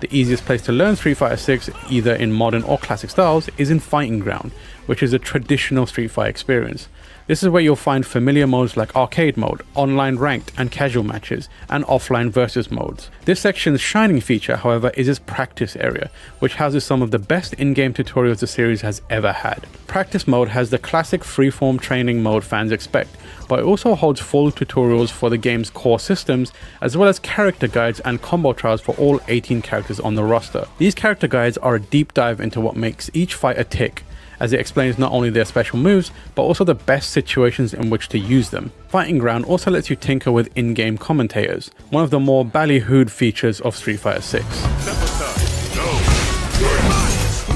The easiest place to learn Street Fighter 6, either in modern or classic styles, is in Fighting Ground, which is a traditional Street Fighter experience. This is where you'll find familiar modes like arcade mode, online ranked and casual matches, and offline versus modes. This section's shining feature, however, is its practice area, which houses some of the best in-game tutorials the series has ever had. Practice mode has the classic freeform training mode fans expect, but it also holds full tutorials for the game's core systems, as well as character guides and combo trials for all 18 characters on the roster. These character guides are a deep dive into what makes each fighter tick, as it explains not only their special moves, but also the best situations in which to use them. Fighting Ground also lets you tinker with in-game commentators, one of the more ballyhooed features of Street Fighter 6.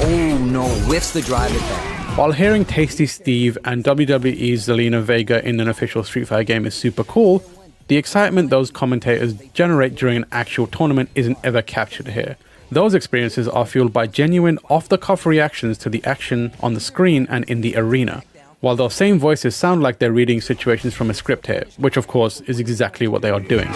Oh no, whiffs the drive attack. While hearing Tasty Steve and WWE's Zelina Vega in an official Street Fighter game is super cool, the excitement those commentators generate during an actual tournament isn't ever captured here. Those experiences are fueled by genuine, off-the-cuff reactions to the action on the screen and in the arena, while those same voices sound like they're reading situations from a script here, which of course is exactly what they are doing.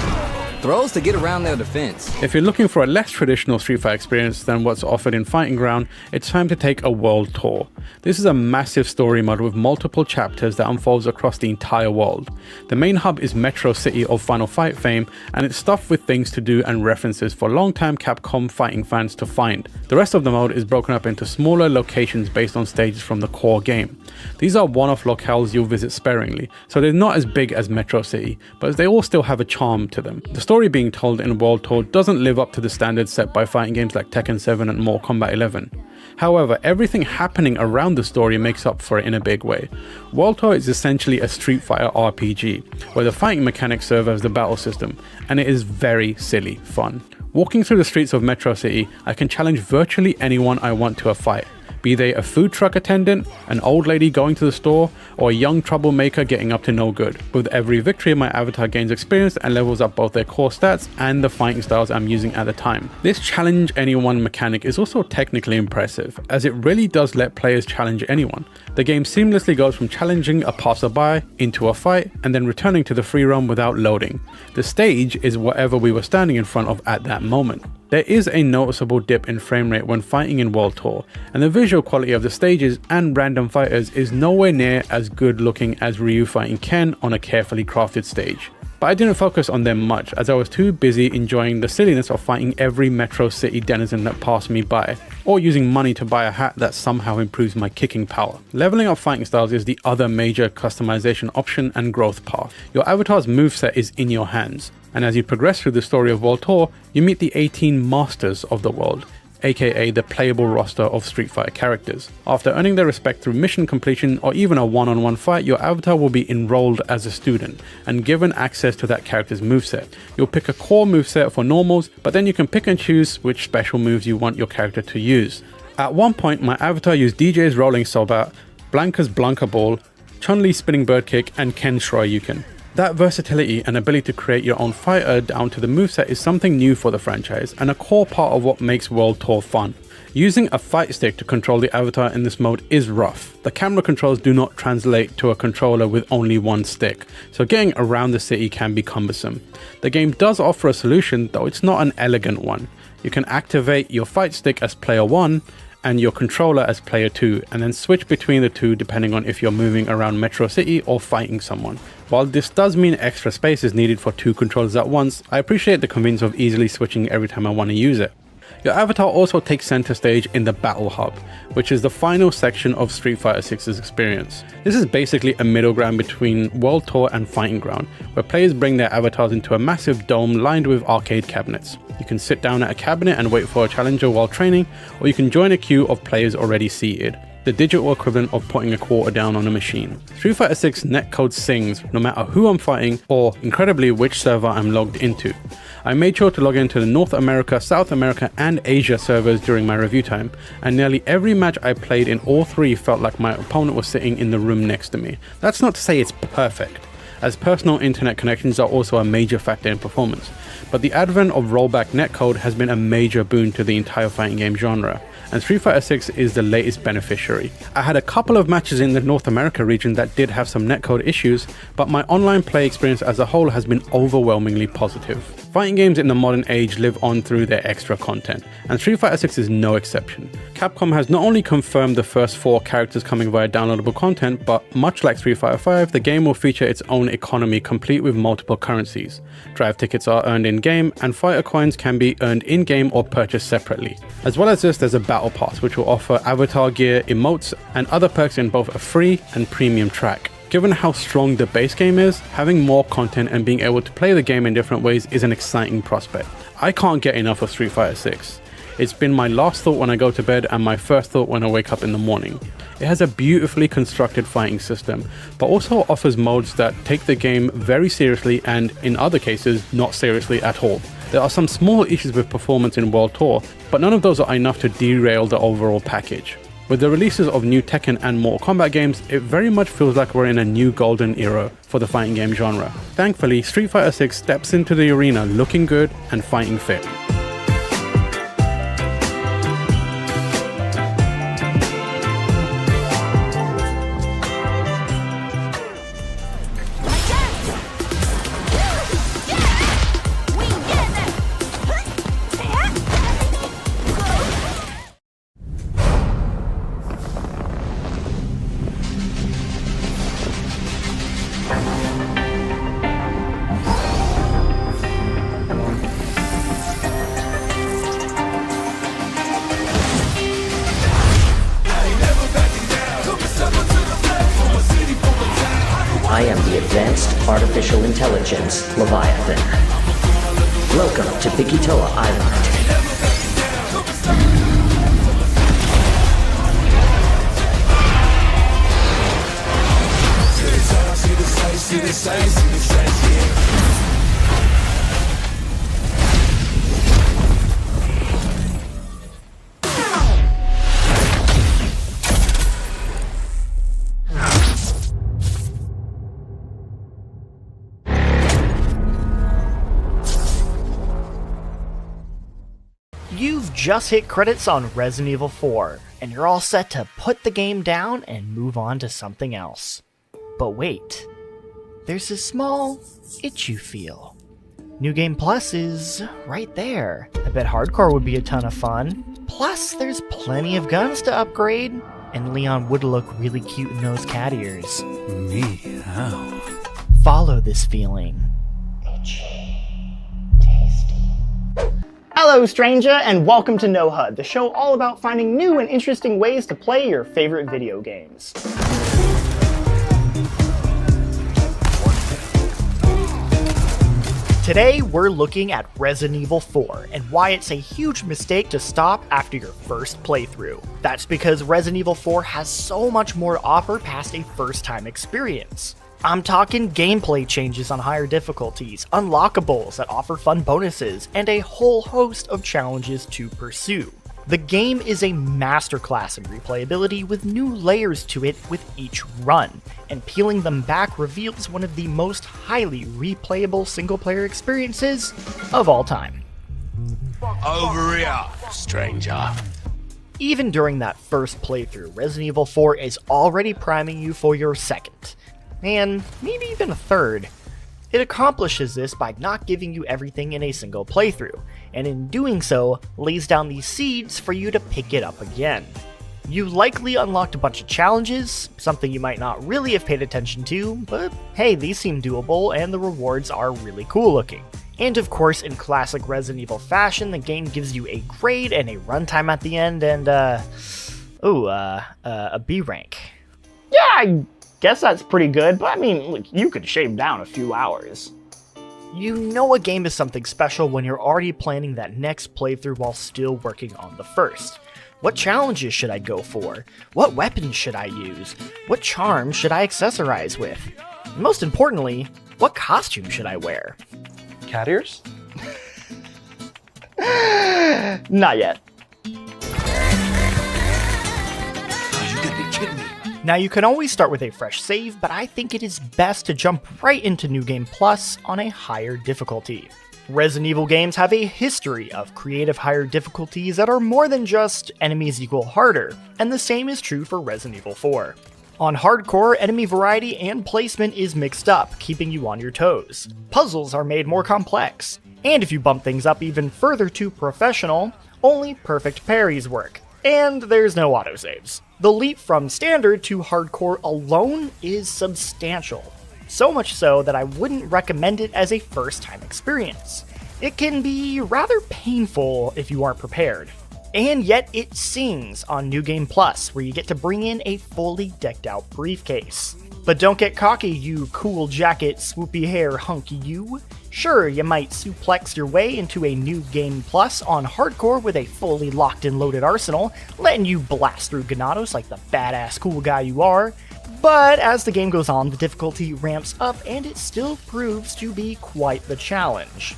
Throws to get around their defense. If you're looking for a less traditional Street Fighter experience than what's offered in Fighting Ground, it's time to take a world tour. This is a massive story mode with multiple chapters that unfolds across the entire world. The main hub is Metro City of Final Fight fame, and it's stuffed with things to do and references for long-time Capcom fighting fans to find. The rest of the mode is broken up into smaller locations based on stages from the core game. These are one-off locales you'll visit sparingly, so they're not as big as Metro City, but they all still have a charm to them. The story being told in World Tour doesn't live up to the standards set by fighting games like Tekken 7 and Mortal Kombat 11. However, everything happening around the story makes up for it in a big way. World Tour is essentially a Street Fighter RPG, where the fighting mechanics serve as the battle system, and it is very silly fun. Walking through the streets of Metro City, I can challenge virtually anyone I want to a fight. Be they a food truck attendant, an old lady going to the store, or a young troublemaker getting up to no good. With every victory, my avatar gains experience and levels up both their core stats and the fighting styles I'm using at the time. This challenge anyone mechanic is also technically impressive, as it really does let players challenge anyone. The game seamlessly goes from challenging a passerby into a fight and then returning to the free roam without loading. The stage is whatever we were standing in front of at that moment. There is a noticeable dip in frame rate when fighting in World Tour, and the visual quality of the stages and random fighters is nowhere near as good looking as Ryu fighting Ken on a carefully crafted stage. But I didn't focus on them much, as I was too busy enjoying the silliness of fighting every Metro City denizen that passed me by, or using money to buy a hat that somehow improves my kicking power. Leveling up fighting styles is the other major customization option and growth path. Your avatar's moveset is in your hands, and as you progress through the story of World Tour, you meet the 18 masters of the world, aka the playable roster of Street Fighter characters. After earning their respect through mission completion or even a one-on-one fight, your avatar will be enrolled as a student and given access to that character's moveset. You'll pick a core moveset for normals, but then you can pick and choose which special moves you want your character to use. At one point, my avatar used DJ's Rolling Sobat, Blanca's Blanca Ball, Chun-Li's Spinning Bird Kick, and Ken's Shoryuken. That versatility and ability to create your own fighter down to the moveset is something new for the franchise, and a core part of what makes World Tour fun. Using a fight stick to control the avatar in this mode is rough. The camera controls do not translate to a controller with only one stick, so getting around the city can be cumbersome. The game does offer a solution, though it's not an elegant one. You can activate your fight stick as player 1, and your controller as player 2, and then switch between the two depending on if you're moving around Metro City or fighting someone. While this does mean extra space is needed for two controllers at once, I appreciate the convenience of easily switching every time I want to use it. Your avatar also takes center stage in the Battle Hub, which is the final section of Street Fighter 6's experience. This is basically a middle ground between World Tour and Fighting Ground, where players bring their avatars into a massive dome lined with arcade cabinets. You can sit down at a cabinet and wait for a challenger while training, or you can join a queue of players already seated, the digital equivalent of putting a quarter down on a machine. Street Fighter 6 netcode sings no matter who I'm fighting or, incredibly, which server I'm logged into. I made sure to log into the North America, South America and Asia servers during my review time, and nearly every match I played in all three felt like my opponent was sitting in the room next to me. That's not to say it's perfect, as personal internet connections are also a major factor in performance, but the advent of rollback netcode has been a major boon to the entire fighting game genre, and Street Fighter 6 is the latest beneficiary. I had a couple of matches in the North America region that did have some netcode issues, but my online play experience as a whole has been overwhelmingly positive. Fighting games in the modern age live on through their extra content, and Street Fighter 6 is no exception. Capcom has not only confirmed the first 4 characters coming via downloadable content, but much like Street Fighter 5, the game will feature its own economy complete with multiple currencies. Drive tickets are earned in-game, and fighter coins can be earned in-game or purchased separately. As well as this, there's a Battle Pass, which will offer avatar gear, emotes, and other perks in both a free and premium track. Given how strong the base game is, having more content and being able to play the game in different ways is an exciting prospect. I can't get enough of Street Fighter 6. It's been my last thought when I go to bed and my first thought when I wake up in the morning. It has a beautifully constructed fighting system, but also offers modes that take the game very seriously and, in other cases, not seriously at all. There are some small issues with performance in World Tour, but none of those are enough to derail the overall package. With the releases of new Tekken and Mortal Kombat games, it very much feels like we're in a new golden era for the fighting game genre. Thankfully, Street Fighter 6 steps into the arena looking good and fighting fit. I am the Advanced Artificial Intelligence Leviathan. Welcome to Bikitoa Island. You've just hit credits on Resident Evil 4, and you're all set to put the game down and move on to something else. But wait, there's a small itch you feel. New Game Plus is right there. I bet hardcore would be a ton of fun. Plus, there's plenty of guns to upgrade, and Leon would look really cute in those cat ears. Meow. Follow this feeling. Hello, stranger, and welcome to No HUD, the show all about finding new and interesting ways to play your favorite video games. Today, we're looking at Resident Evil 4, and why it's a huge mistake to stop after your first playthrough. That's because Resident Evil 4 has so much more to offer past a first-time experience. I'm talking gameplay changes on higher difficulties, unlockables that offer fun bonuses, and a whole host of challenges to pursue. The game is a masterclass in replayability with new layers to it with each run, and peeling them back reveals one of the most highly replayable single-player experiences of all time. Over here, stranger. Even during that first playthrough, Resident Evil 4 is already priming you for your second, and maybe even a third. It accomplishes this by not giving you everything in a single playthrough, and in doing so, lays down the seeds for you to pick it up again. You likely unlocked a bunch of challenges, something you might not really have paid attention to, but hey, these seem doable and the rewards are really cool looking. And of course, in classic Resident Evil fashion, the game gives you a grade and a runtime at the end, and a B rank. Yeah, I guess that's pretty good, but I mean, look, you could shave down a few hours. You know a game is something special when you're already planning that next playthrough while still working on the first. What challenges should I go for? What weapons should I use? What charms should I accessorize with? And most importantly, what costume should I wear? Cat ears? Not yet. You gotta be kidding me. Now you can always start with a fresh save, but I think it is best to jump right into New Game Plus on a higher difficulty. Resident Evil games have a history of creative higher difficulties that are more than just enemies equal harder, and the same is true for Resident Evil 4. On hardcore, enemy variety and placement is mixed up, keeping you on your toes. Puzzles are made more complex, and if you bump things up even further to professional, only perfect parries work, and there's no autosaves. The leap from standard to hardcore alone is substantial. So much so that I wouldn't recommend it as a first-time experience. It can be rather painful if you aren't prepared. And yet it sings on New Game Plus, where you get to bring in a fully decked out briefcase. But don't get cocky, you cool jacket, swoopy hair hunky you. Sure, you might suplex your way into a New Game Plus on hardcore with a fully locked and loaded arsenal, letting you blast through Ganados like the badass cool guy you are. But as the game goes on, the difficulty ramps up and it still proves to be quite the challenge.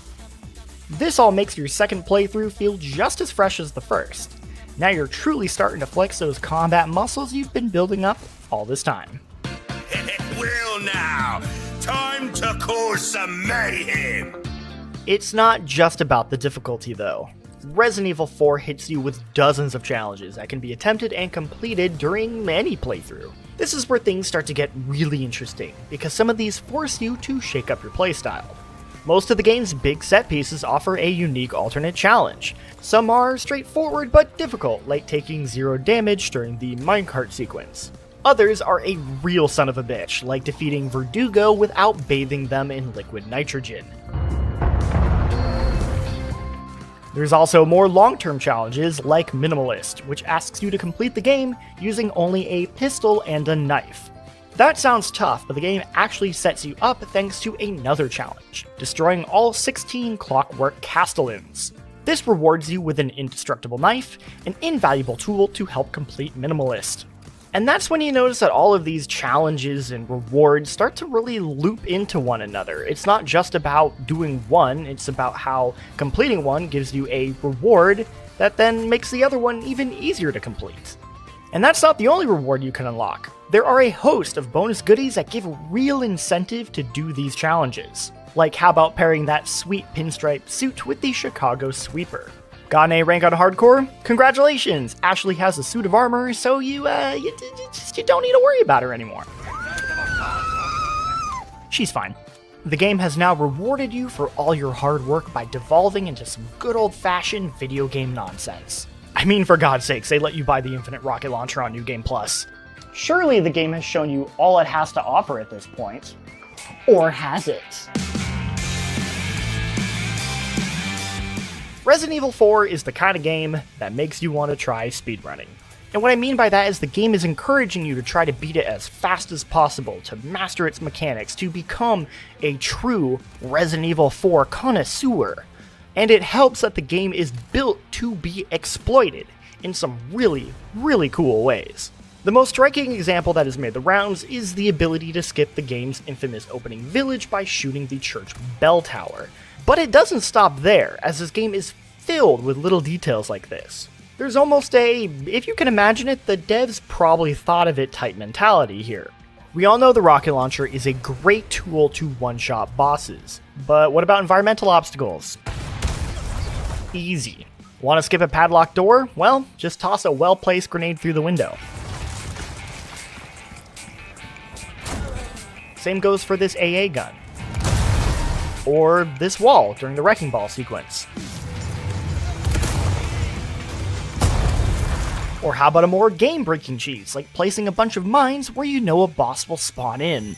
This all makes your second playthrough feel just as fresh as the first. Now you're truly starting to flex those combat muscles you've been building up all this time. Well now, time to cause some mayhem! It's not just about the difficulty though. Resident Evil 4 hits you with dozens of challenges that can be attempted and completed during any playthrough. This is where things start to get really interesting, because some of these force you to shake up your playstyle. Most of the game's big set pieces offer a unique alternate challenge. Some are straightforward but difficult, like taking 0 damage during the minecart sequence. Others are a real son of a bitch, like defeating Verdugo without bathing them in liquid nitrogen. There's also more long-term challenges like Minimalist, which asks you to complete the game using only a pistol and a knife. That sounds tough, but the game actually sets you up thanks to another challenge, destroying all 16 Clockwork Castellans. This rewards you with an indestructible knife, an invaluable tool to help complete Minimalist. And that's when you notice that all of these challenges and rewards start to really loop into one another. It's not just about doing one, it's about how completing one gives you a reward that then makes the other one even easier to complete. And that's not the only reward you can unlock. There are a host of bonus goodies that give real incentive to do these challenges. Like how about pairing that sweet pinstripe suit with the Chicago Sweeper? Got an A rank on hardcore? Congratulations! Ashley has a suit of armor, so you don't need to worry about her anymore. She's fine. The game has now rewarded you for all your hard work by devolving into some good old-fashioned video game nonsense. I mean, for God's sakes, they let you buy the Infinite Rocket Launcher on New Game Plus. Surely the game has shown you all it has to offer at this point. Or has it? Resident Evil 4 is the kind of game that makes you want to try speedrunning. And what I mean by that is the game is encouraging you to try to beat it as fast as possible, to master its mechanics, to become a true Resident Evil 4 connoisseur. And it helps that the game is built to be exploited in some really, really cool ways. The most striking example that has made the rounds is the ability to skip the game's infamous opening village by shooting the church bell tower. But it doesn't stop there, as this game is filled with little details like this. There's almost a, if you can imagine it, the devs probably thought of it type mentality here. We all know the rocket launcher is a great tool to one-shot bosses, but what about environmental obstacles? Easy. Want to skip a padlocked door? Well, just toss a well-placed grenade through the window. Same goes for this AA gun. Or this wall during the Wrecking Ball sequence. Or how about a more game-breaking cheese, like placing a bunch of mines where you know a boss will spawn in.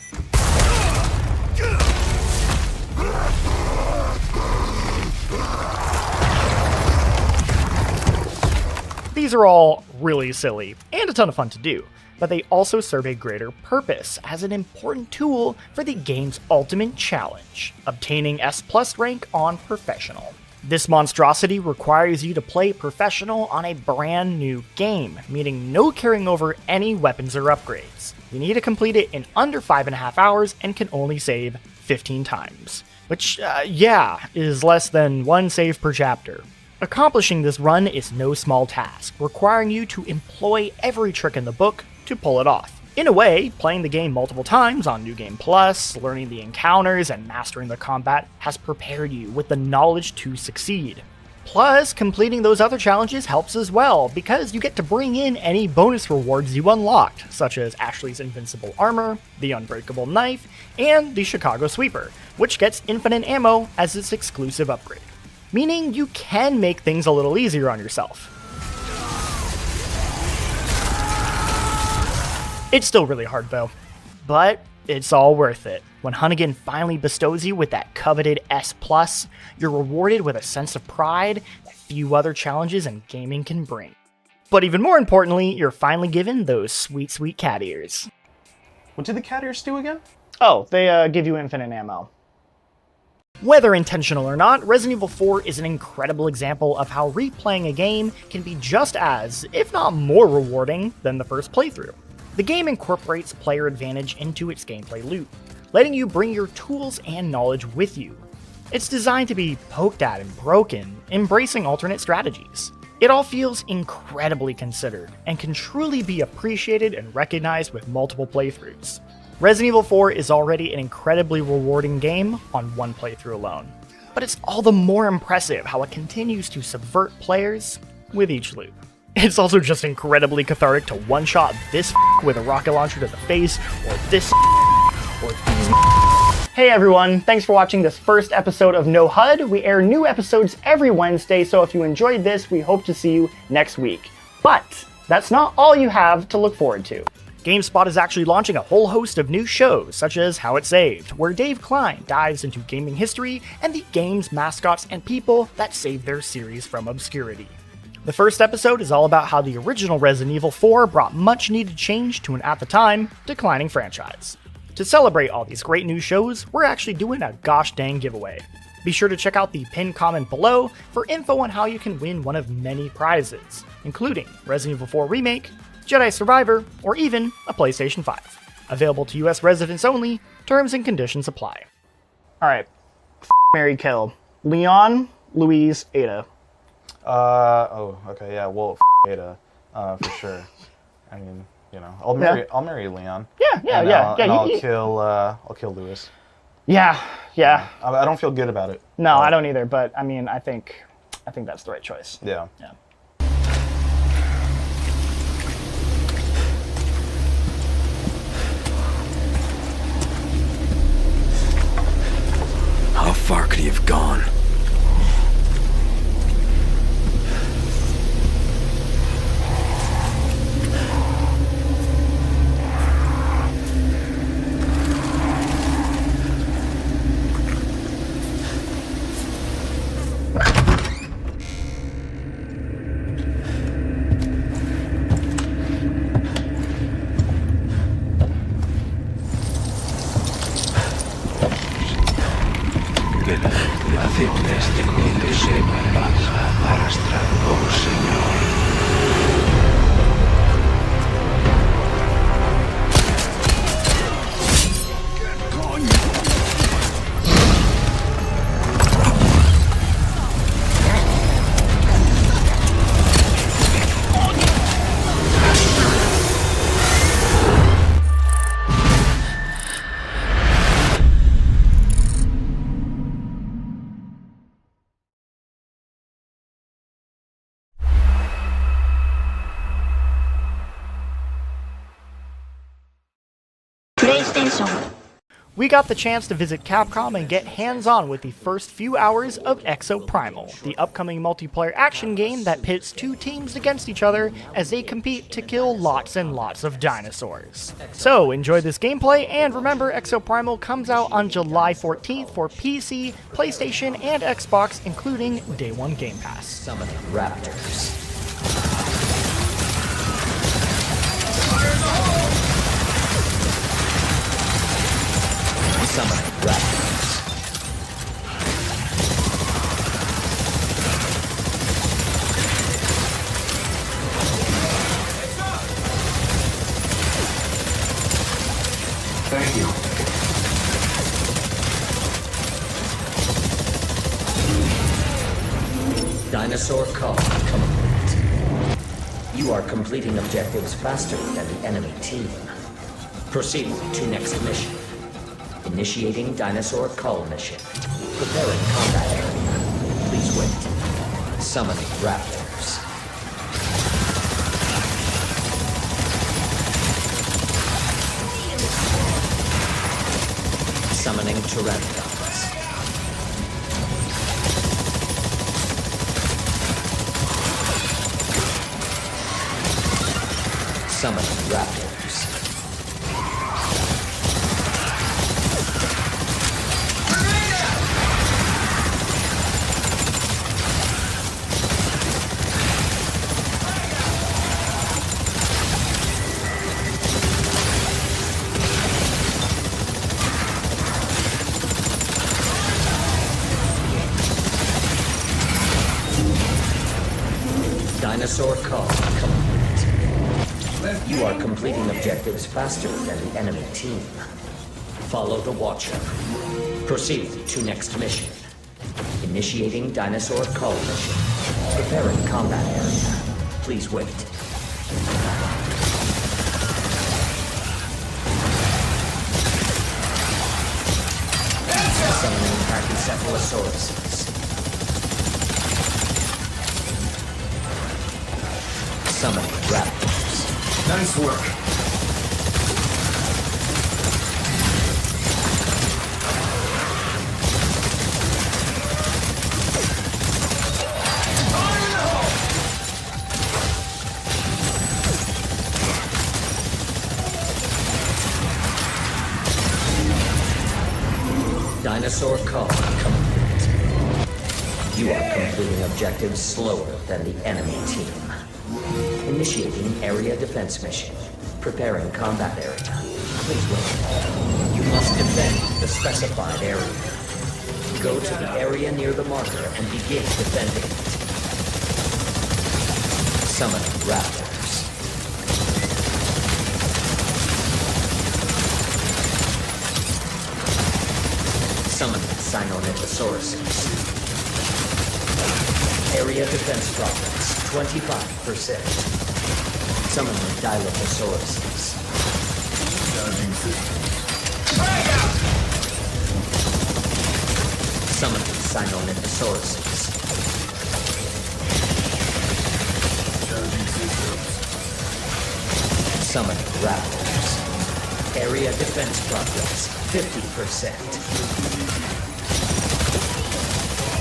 These are all really silly, and a ton of fun to do, but they also serve a greater purpose as an important tool for the game's ultimate challenge, obtaining S+ rank on Professional. This monstrosity requires you to play Professional on a brand new game, meaning no carrying over any weapons or upgrades. You need to complete it in under 5.5 hours and can only save 15 times. Which, is less than 1 save per chapter. Accomplishing this run is no small task, requiring you to employ every trick in the book to pull it off. In a way, playing the game multiple times on New Game Plus, learning the encounters, and mastering the combat has prepared you with the knowledge to succeed. Plus, completing those other challenges helps as well, because you get to bring in any bonus rewards you unlocked, such as Ashley's invincible armor, the unbreakable knife, and the Chicago sweeper, which gets infinite ammo as its exclusive upgrade. Meaning you can make things a little easier on yourself. It's still really hard though, but it's all worth it. When Hunnigan finally bestows you with that coveted S+, you're rewarded with a sense of pride that few other challenges in gaming can bring. But even more importantly, you're finally given those sweet, sweet cat ears. What did the cat ears do again? Oh, they give you infinite ammo. Whether intentional or not, Resident Evil 4 is an incredible example of how replaying a game can be just as, if not more rewarding than the first playthrough. The game incorporates player advantage into its gameplay loop, letting you bring your tools and knowledge with you. It's designed to be poked at and broken, embracing alternate strategies. It all feels incredibly considered, and can truly be appreciated and recognized with multiple playthroughs. Resident Evil 4 is already an incredibly rewarding game on one playthrough alone, but it's all the more impressive how it continues to subvert players with each loop. It's also just incredibly cathartic to one-shot this with a rocket launcher to the face, or this or these. Hey everyone, thanks for watching this first episode of No HUD. We air new episodes every Wednesday, so if you enjoyed this, we hope to see you next week. But that's not all you have to look forward to. GameSpot is actually launching a whole host of new shows, such as How It Saved, where Dave Klein dives into gaming history and the game's mascots and people that saved their series from obscurity. The first episode is all about how the original Resident Evil 4 brought much needed change to an, at the time, declining franchise. To celebrate all these great new shows, we're actually doing a gosh dang giveaway. Be sure to check out the pinned comment below for info on how you can win one of many prizes, including Resident Evil 4 Remake, Jedi Survivor, or even a PlayStation 5. Available to US residents only, terms and conditions apply. Alright, marry, kill. Leon, Louise, Ada. Okay, yeah, well, Ada, for sure. I mean, you know, I'll marry Leon. Yeah. I'll kill Louis. Yeah. I don't feel good about it. No, I don't either, but I mean, I think that's the right choice. Yeah. How far could he have gone? We got the chance to visit Capcom and get hands-on with the first few hours of Exo Primal, the upcoming multiplayer action game that pits two teams against each other as they compete to kill lots and lots of dinosaurs. So enjoy this gameplay, and remember, Exo Primal comes out on July 14th for PC, PlayStation, and Xbox, including Day 1 Game Pass. Summoning raptors. Summoning raptors. Thank you. Dinosaur call complete. You are completing objectives faster than the enemy team. Proceed to next mission. Initiating dinosaur cull mission. Preparing combat area. Please wait. Summoning raptors. Summoning pteranodons. Summoning raptors. Dinosaur cull complete. You are completing objectives faster than the enemy team. Follow the Watcher. Proceed to next mission. Initiating dinosaur cull mission. Preparing combat area. Please wait. Summoning Pachycephalosauruses. Summoning raptors. Nice work. Dinosaur cull complete. You are completing objectives slower than the enemy team. Initiating area defense mission. Preparing combat area. Please wait. You must defend the specified area. Go to the area near the marker and begin defending it. Summoning raptors. Summoning Sinornithosauruses. Area defense progress, 25%. Summoning Dilophosaurus. Summoning Sinornithosauruses. Summoning raptors. Area defense progress, 50%.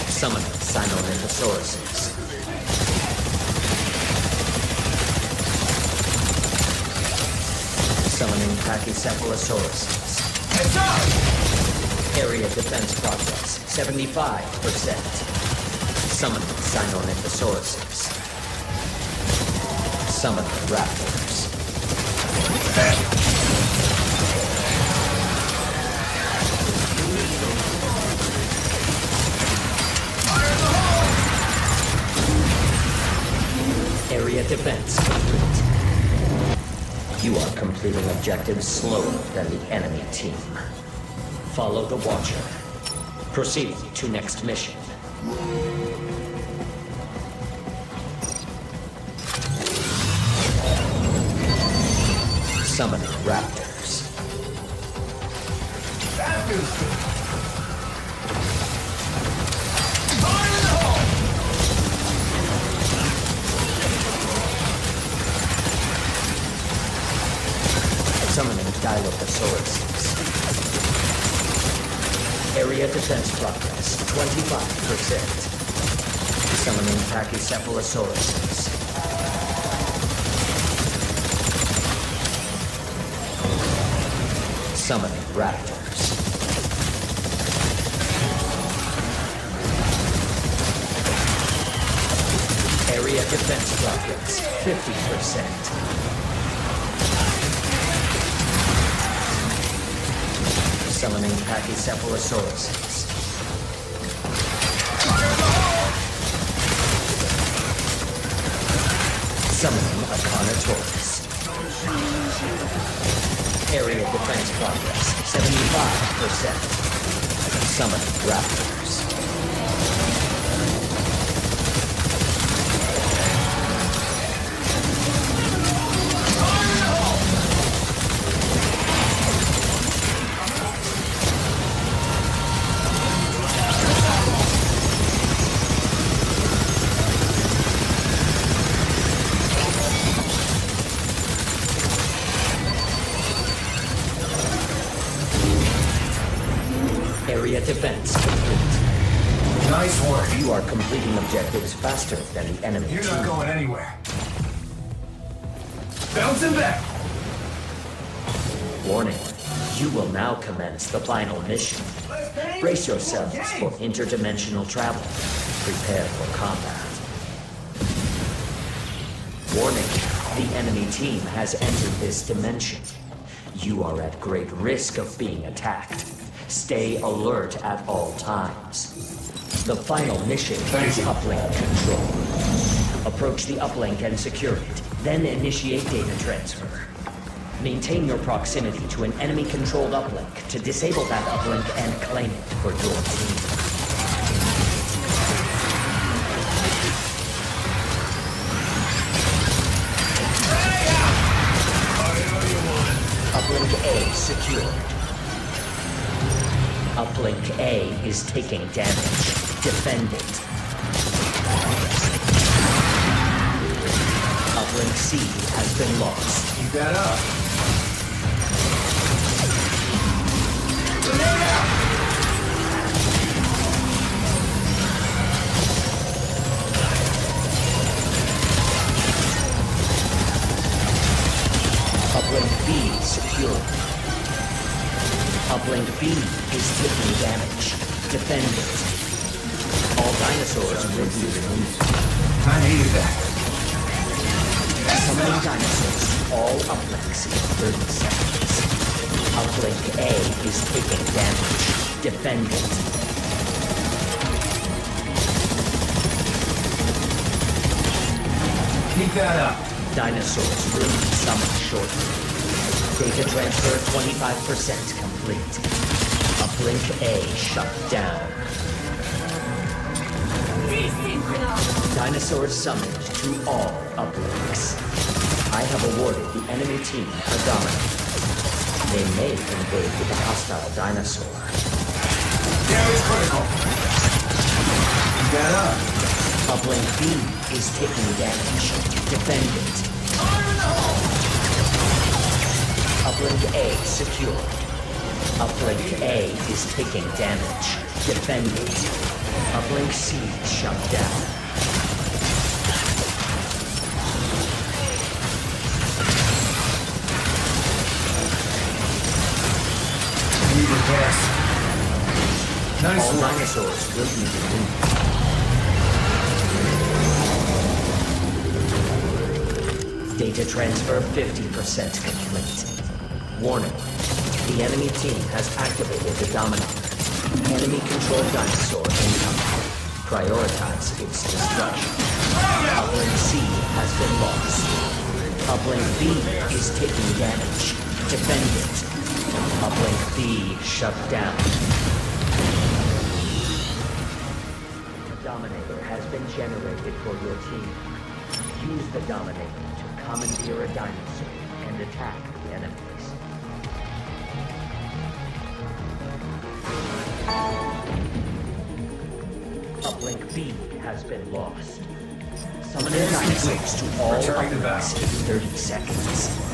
Summoning Sinornithosauruses. Summoning Pachycephalosauruses. Area defense progress, 75%. Summoning Sinornithosauruses. Summoning raptors. Area defense complete. You are completing objectives slower than the enemy team. Follow the Watcher. Proceed to next mission. Summoning raptors. Summoning Dilophosaurus. Area defense progress, 25%. Summoning Pachycephalosauruses. Summoning raptors. Area defense progress, 50%. Summoning Pachycephalosauruses. Summoning Aconatoris. Area defense progress, 75%. Summoning raptors. Area defense complete. Nice work. You are completing objectives faster than the enemy You're team. not going anywhere. Bouncing back. Warning. You will now commence the final mission. Brace yourselves for interdimensional travel. Prepare for combat. Warning. The enemy team has entered this dimension. You are at great risk of being attacked. Stay alert at all times. The final mission is uplink control. Approach the uplink and secure it, then initiate data transfer. Maintain your proximity to an enemy-controlled uplink to disable that uplink and claim it for your team. Uplink A secured. Uplink A is taking damage. Defend it. Uplink C has been lost. Keep that up. Uplink B secured. Uplink B is taking damage. Defend it. All dinosaurs will be removed. I needed that. Summoning dinosaurs to all uplinks in 30 seconds. Uplink A is taking damage. Defend it. Keep that up. Dinosaurs will be summoned shortly. Data transfer 25% complete. Uplink A shut down. Dinosaurs summoned to all uplinks. I have awarded the enemy team a dominant. They may invade with a hostile dinosaur. Damage critical. Keep that up. Uplink B is taking damage. Defend it. Uplink A secured. Uplink A is taking damage. Defend it. Uplink C shut down. Need repairs. Nice All work. dinosaurs will be removed. Data transfer 50% complete. Warning. The enemy team has activated the Dominator. Enemy-controlled dinosaur incoming. Prioritize its destruction. Uplink C has been lost. Uplink B is taking damage. Defend it. Uplink B shut down. The Dominator has been generated for your team. Use the Dominator to commandeer a dinosaur and attack the enemies. Uplink B has been lost. Summon dinosaurs to all Returning to uplinks battle. in 30 seconds.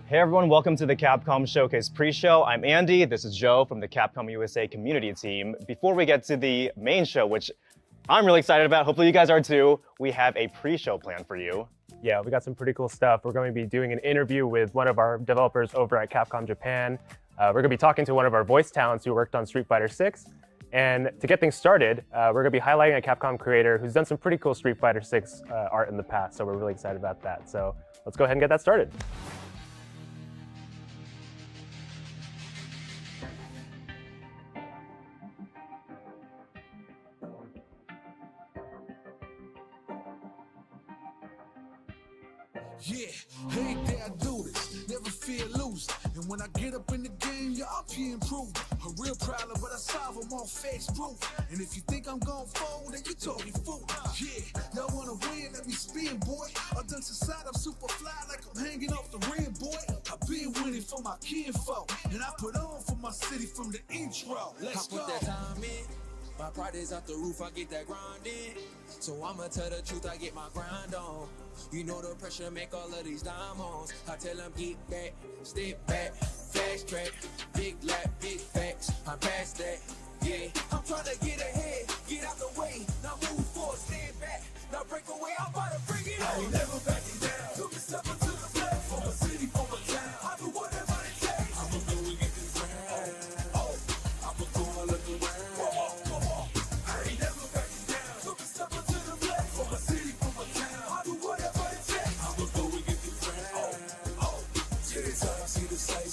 Hey everyone, welcome to the Capcom Showcase pre-show. I'm Andy, this is Joe from the Capcom USA community team. Before we get to the main show, which I'm really excited about. Hopefully you guys are too. We have a pre-show plan for you. Yeah, we got some pretty cool stuff. We're going to be doing an interview with one of our developers over at Capcom Japan. We're going to be talking to one of our voice talents who worked on Street Fighter 6. And to get things started, we're going to be highlighting a Capcom creator who's done some pretty cool Street Fighter 6 art in the past. So we're really excited about that. So let's go ahead and get that started. Yeah, every day I do this, never feel loose. And when I get up in the game, y'all be improved. A real problem, but I solve them all facts proof. And if you think I'm gon' fold, then you talking fool. Yeah, y'all wanna win, let me spin, boy. I done society, I'm super fly like I'm hanging off the rim, boy. I've been winning for my kinfolk, and I put on for my city from the intro. Let's go. I put that time in. My pride is out the roof, I get that grind in. So I'ma tell the truth, I get my grind on. You know the pressure make all of these diamonds. I tell them get back, step back, fast track, big lap, big facts. I'm past that, yeah. I'm trying to get ahead, get out the way. Now move forward, stand back, now break away. I'm about to bring it on. I ain't never backing down. Took a step into the flag, for my city, for my town. I do whatever it takes. I'ma go and get this ground. Oh, I'ma go and look around.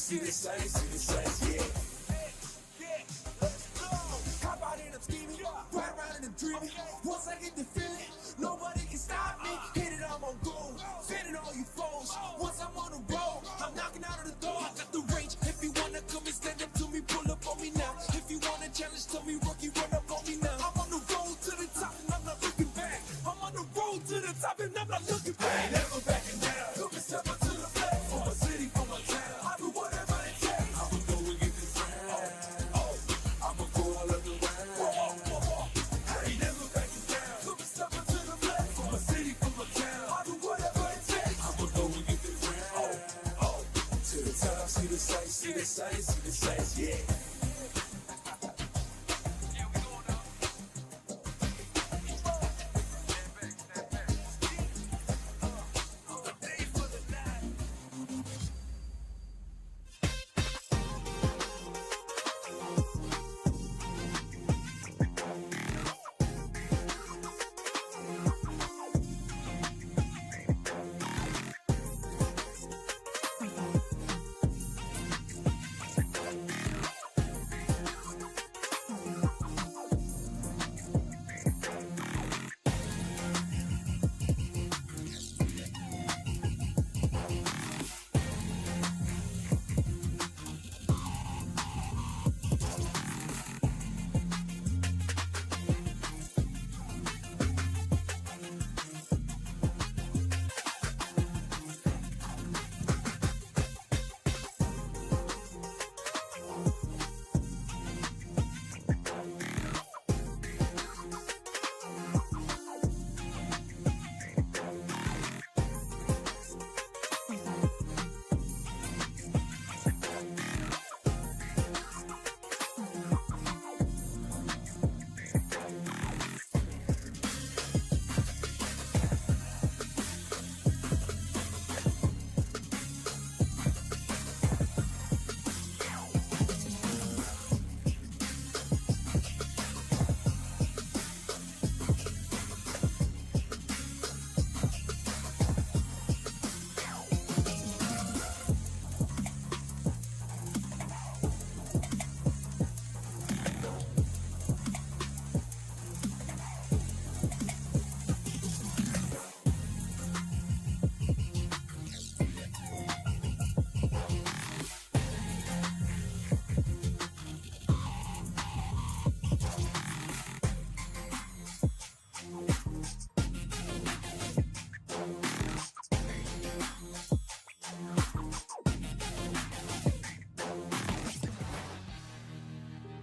See the sights, yeah. Let's go. Hop out and I'm scheming, ride around and I'm dreaming. Once I get the feeling, nobody can stop me. Hit it, I'm on goal, fending all you foes. Once I'm on the road, I'm knocking out of the door. I got the range. If you wanna come and stand up to me, pull up on me now. If you wanna challenge, tell me, rookie, run up on me now. I'm on the road to the top and I'm not looking back. I'm on the road to the top and I'm not looking back. I ain't never backing down. Took a step up to the flag for my city, for my town. I do whatever it takes. I'ma go and get this round. Oh, I'ma go all up around. I ain't never backing down. Took a step up to the flag for my city, for my town. I do whatever it takes. I'ma go and get this round. Oh, to the top, see the sights, see the sights, see the sights, yeah.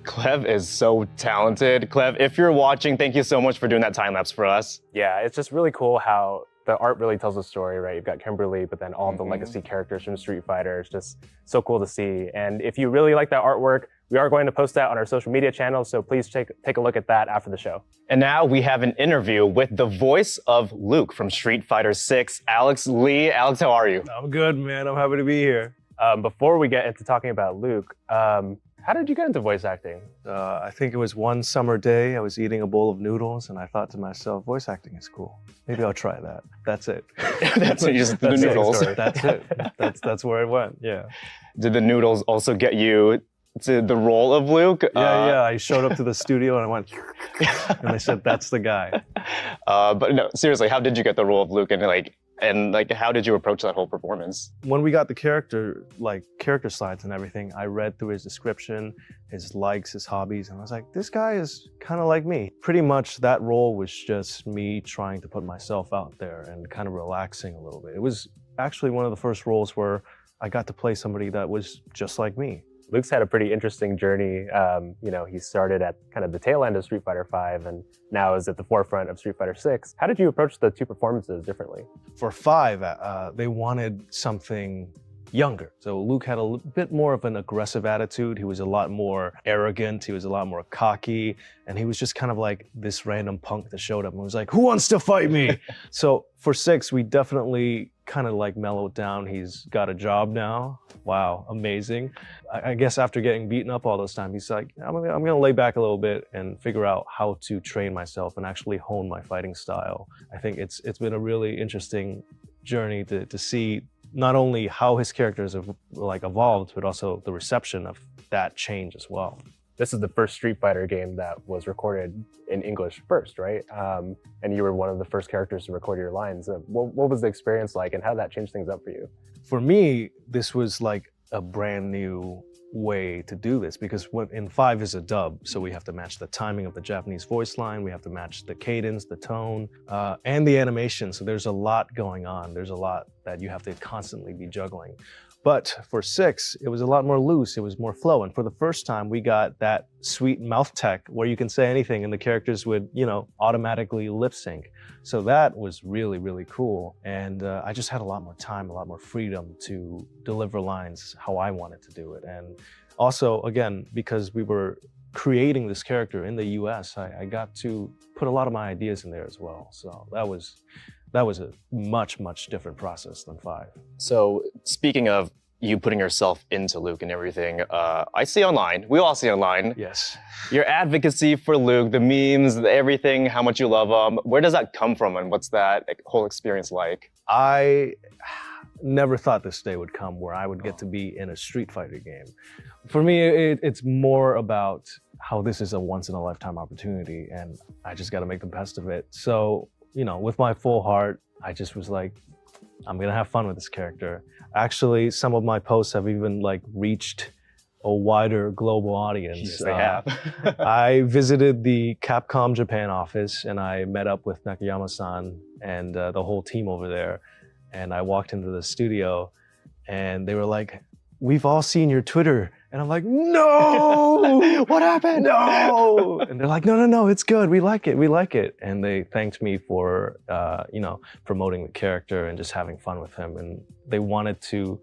Clev is so talented. Clev, if you're watching, thank you so much for doing that time lapse for us. Yeah, it's just really cool how the art really tells a story, right? You've got Kimberly, but then all the legacy characters from Street Fighter. It's just so cool to see. And if you really like that artwork, We are going to post that on our social media channels, so please take a look at that after the show. And now we have an interview with the voice of Luke from Street Fighter 6, Alex Lee. Alex, how are you? I'm good, man. I'm happy to be here. Before we get into talking about Luke, how did you get into voice acting? I think it was one summer day. I was eating a bowl of noodles, and I thought to myself, voice acting is cool. Maybe I'll try that. That's it. That's it, just the noodles. That's it. That's where it went. Yeah. Did the noodles also get you to the role of Luke? Yeah. I showed up to the studio and I went, and they said, "That's the guy." But no, seriously, how did you get the role of Luke, and how did you approach that whole performance? When we got the character slides and everything, I read through his description, his likes, his hobbies, and I was like, this guy is kind of like me. Pretty much that role was just me trying to put myself out there and kind of relaxing a little bit. It was actually one of the first roles where I got to play somebody that was just like me. Luke's had a pretty interesting journey. He started at kind of the tail end of Street Fighter V and now is at the forefront of Street Fighter 6. How did you approach the two performances differently? For 5, they wanted something younger. So Luke had a bit more of an aggressive attitude. He was a lot more arrogant. He was a lot more cocky. And he was just kind of like this random punk that showed up and was like, who wants to fight me? So for 6, we definitely kind of like mellowed down. He's got a job now. Wow, amazing. I guess after getting beaten up all those times, he's like, I'm gonna lay back a little bit and figure out how to train myself and actually hone my fighting style. I think it's been a really interesting journey to see not only how his characters have evolved, but also the reception of that change as well. This is the first Street Fighter game that was recorded in English first, right? And you were one of the first characters to record your lines. What was the experience like, and how did that change things up for you? For me, this was like a brand new way to do this, because in 5 is a dub, so we have to match the timing of the Japanese voice line, we have to match the cadence, the tone, and the animation. So there's a lot going on. There's a lot that you have to constantly be juggling. But for 6, it was a lot more loose, it was more flow. And for the first time, we got that sweet mouth tech where you can say anything and the characters would, automatically lip sync. So that was really, really cool. And I just had a lot more time, a lot more freedom to deliver lines how I wanted to do it. And also, again, because we were creating this character in the US, I got to put a lot of my ideas in there as well. So that was a much, much different process than 5. So speaking of you putting yourself into Luke and everything, I see online, we all see online, yes, your advocacy for Luke, the memes, everything, how much you love him. Where does that come from, and what's that whole experience like? I never thought this day would come where I would get to be in a Street Fighter game. For me, it's more about how this is a once-in-a-lifetime opportunity, and I just got to make the best of it. So, with my full heart, I just was like, I'm gonna have fun with this character. Actually, some of my posts have even reached a wider global audience. Yes, they have. I visited the Capcom Japan office and I met up with Nakayama-san and the whole team over there. And I walked into the studio and they were like, we've all seen your Twitter. And I'm like, no! What happened? No! And they're like, no, it's good. We like it. And they thanked me for, promoting the character and just having fun with him. And they wanted to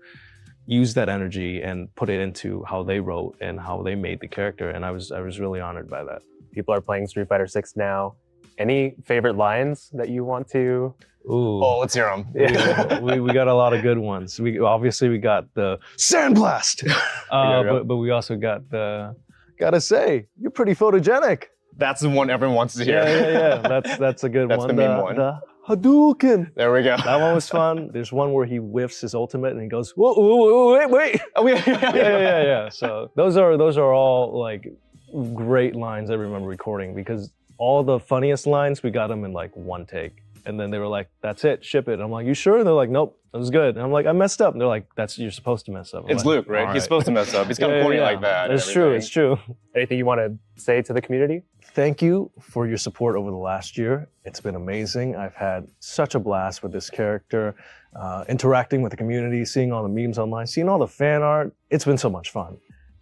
use that energy and put it into how they wrote and how they made the character. And I was really honored by that. People are playing Street Fighter 6 now. Any favorite lines that you want to? Ooh. Oh, let's hear them. Yeah, we got a lot of good ones. We got the Sandblast, but we also got the, gotta say, you're pretty photogenic. That's the one everyone wants to hear. Yeah. That's a good That's one. the meme one. The Hadouken. There we go. That one was fun. There's one where he whiffs his ultimate and he goes, whoa, wait. Oh, yeah. So those are all great lines I remember recording, because all the funniest lines, we got them in one take. And then they were like, that's it, ship it. I'm like, you sure? And they're like, nope, that was good. And I'm like, I messed up. And they're like, you're supposed to mess up. It's Luke, right? He's supposed to mess up. He's kind of corny like that. It's true. Anything you want to say to the community? Thank you for your support over the last year. It's been amazing. I've had such a blast with this character, interacting with the community, seeing all the memes online, seeing all the fan art. It's been so much fun.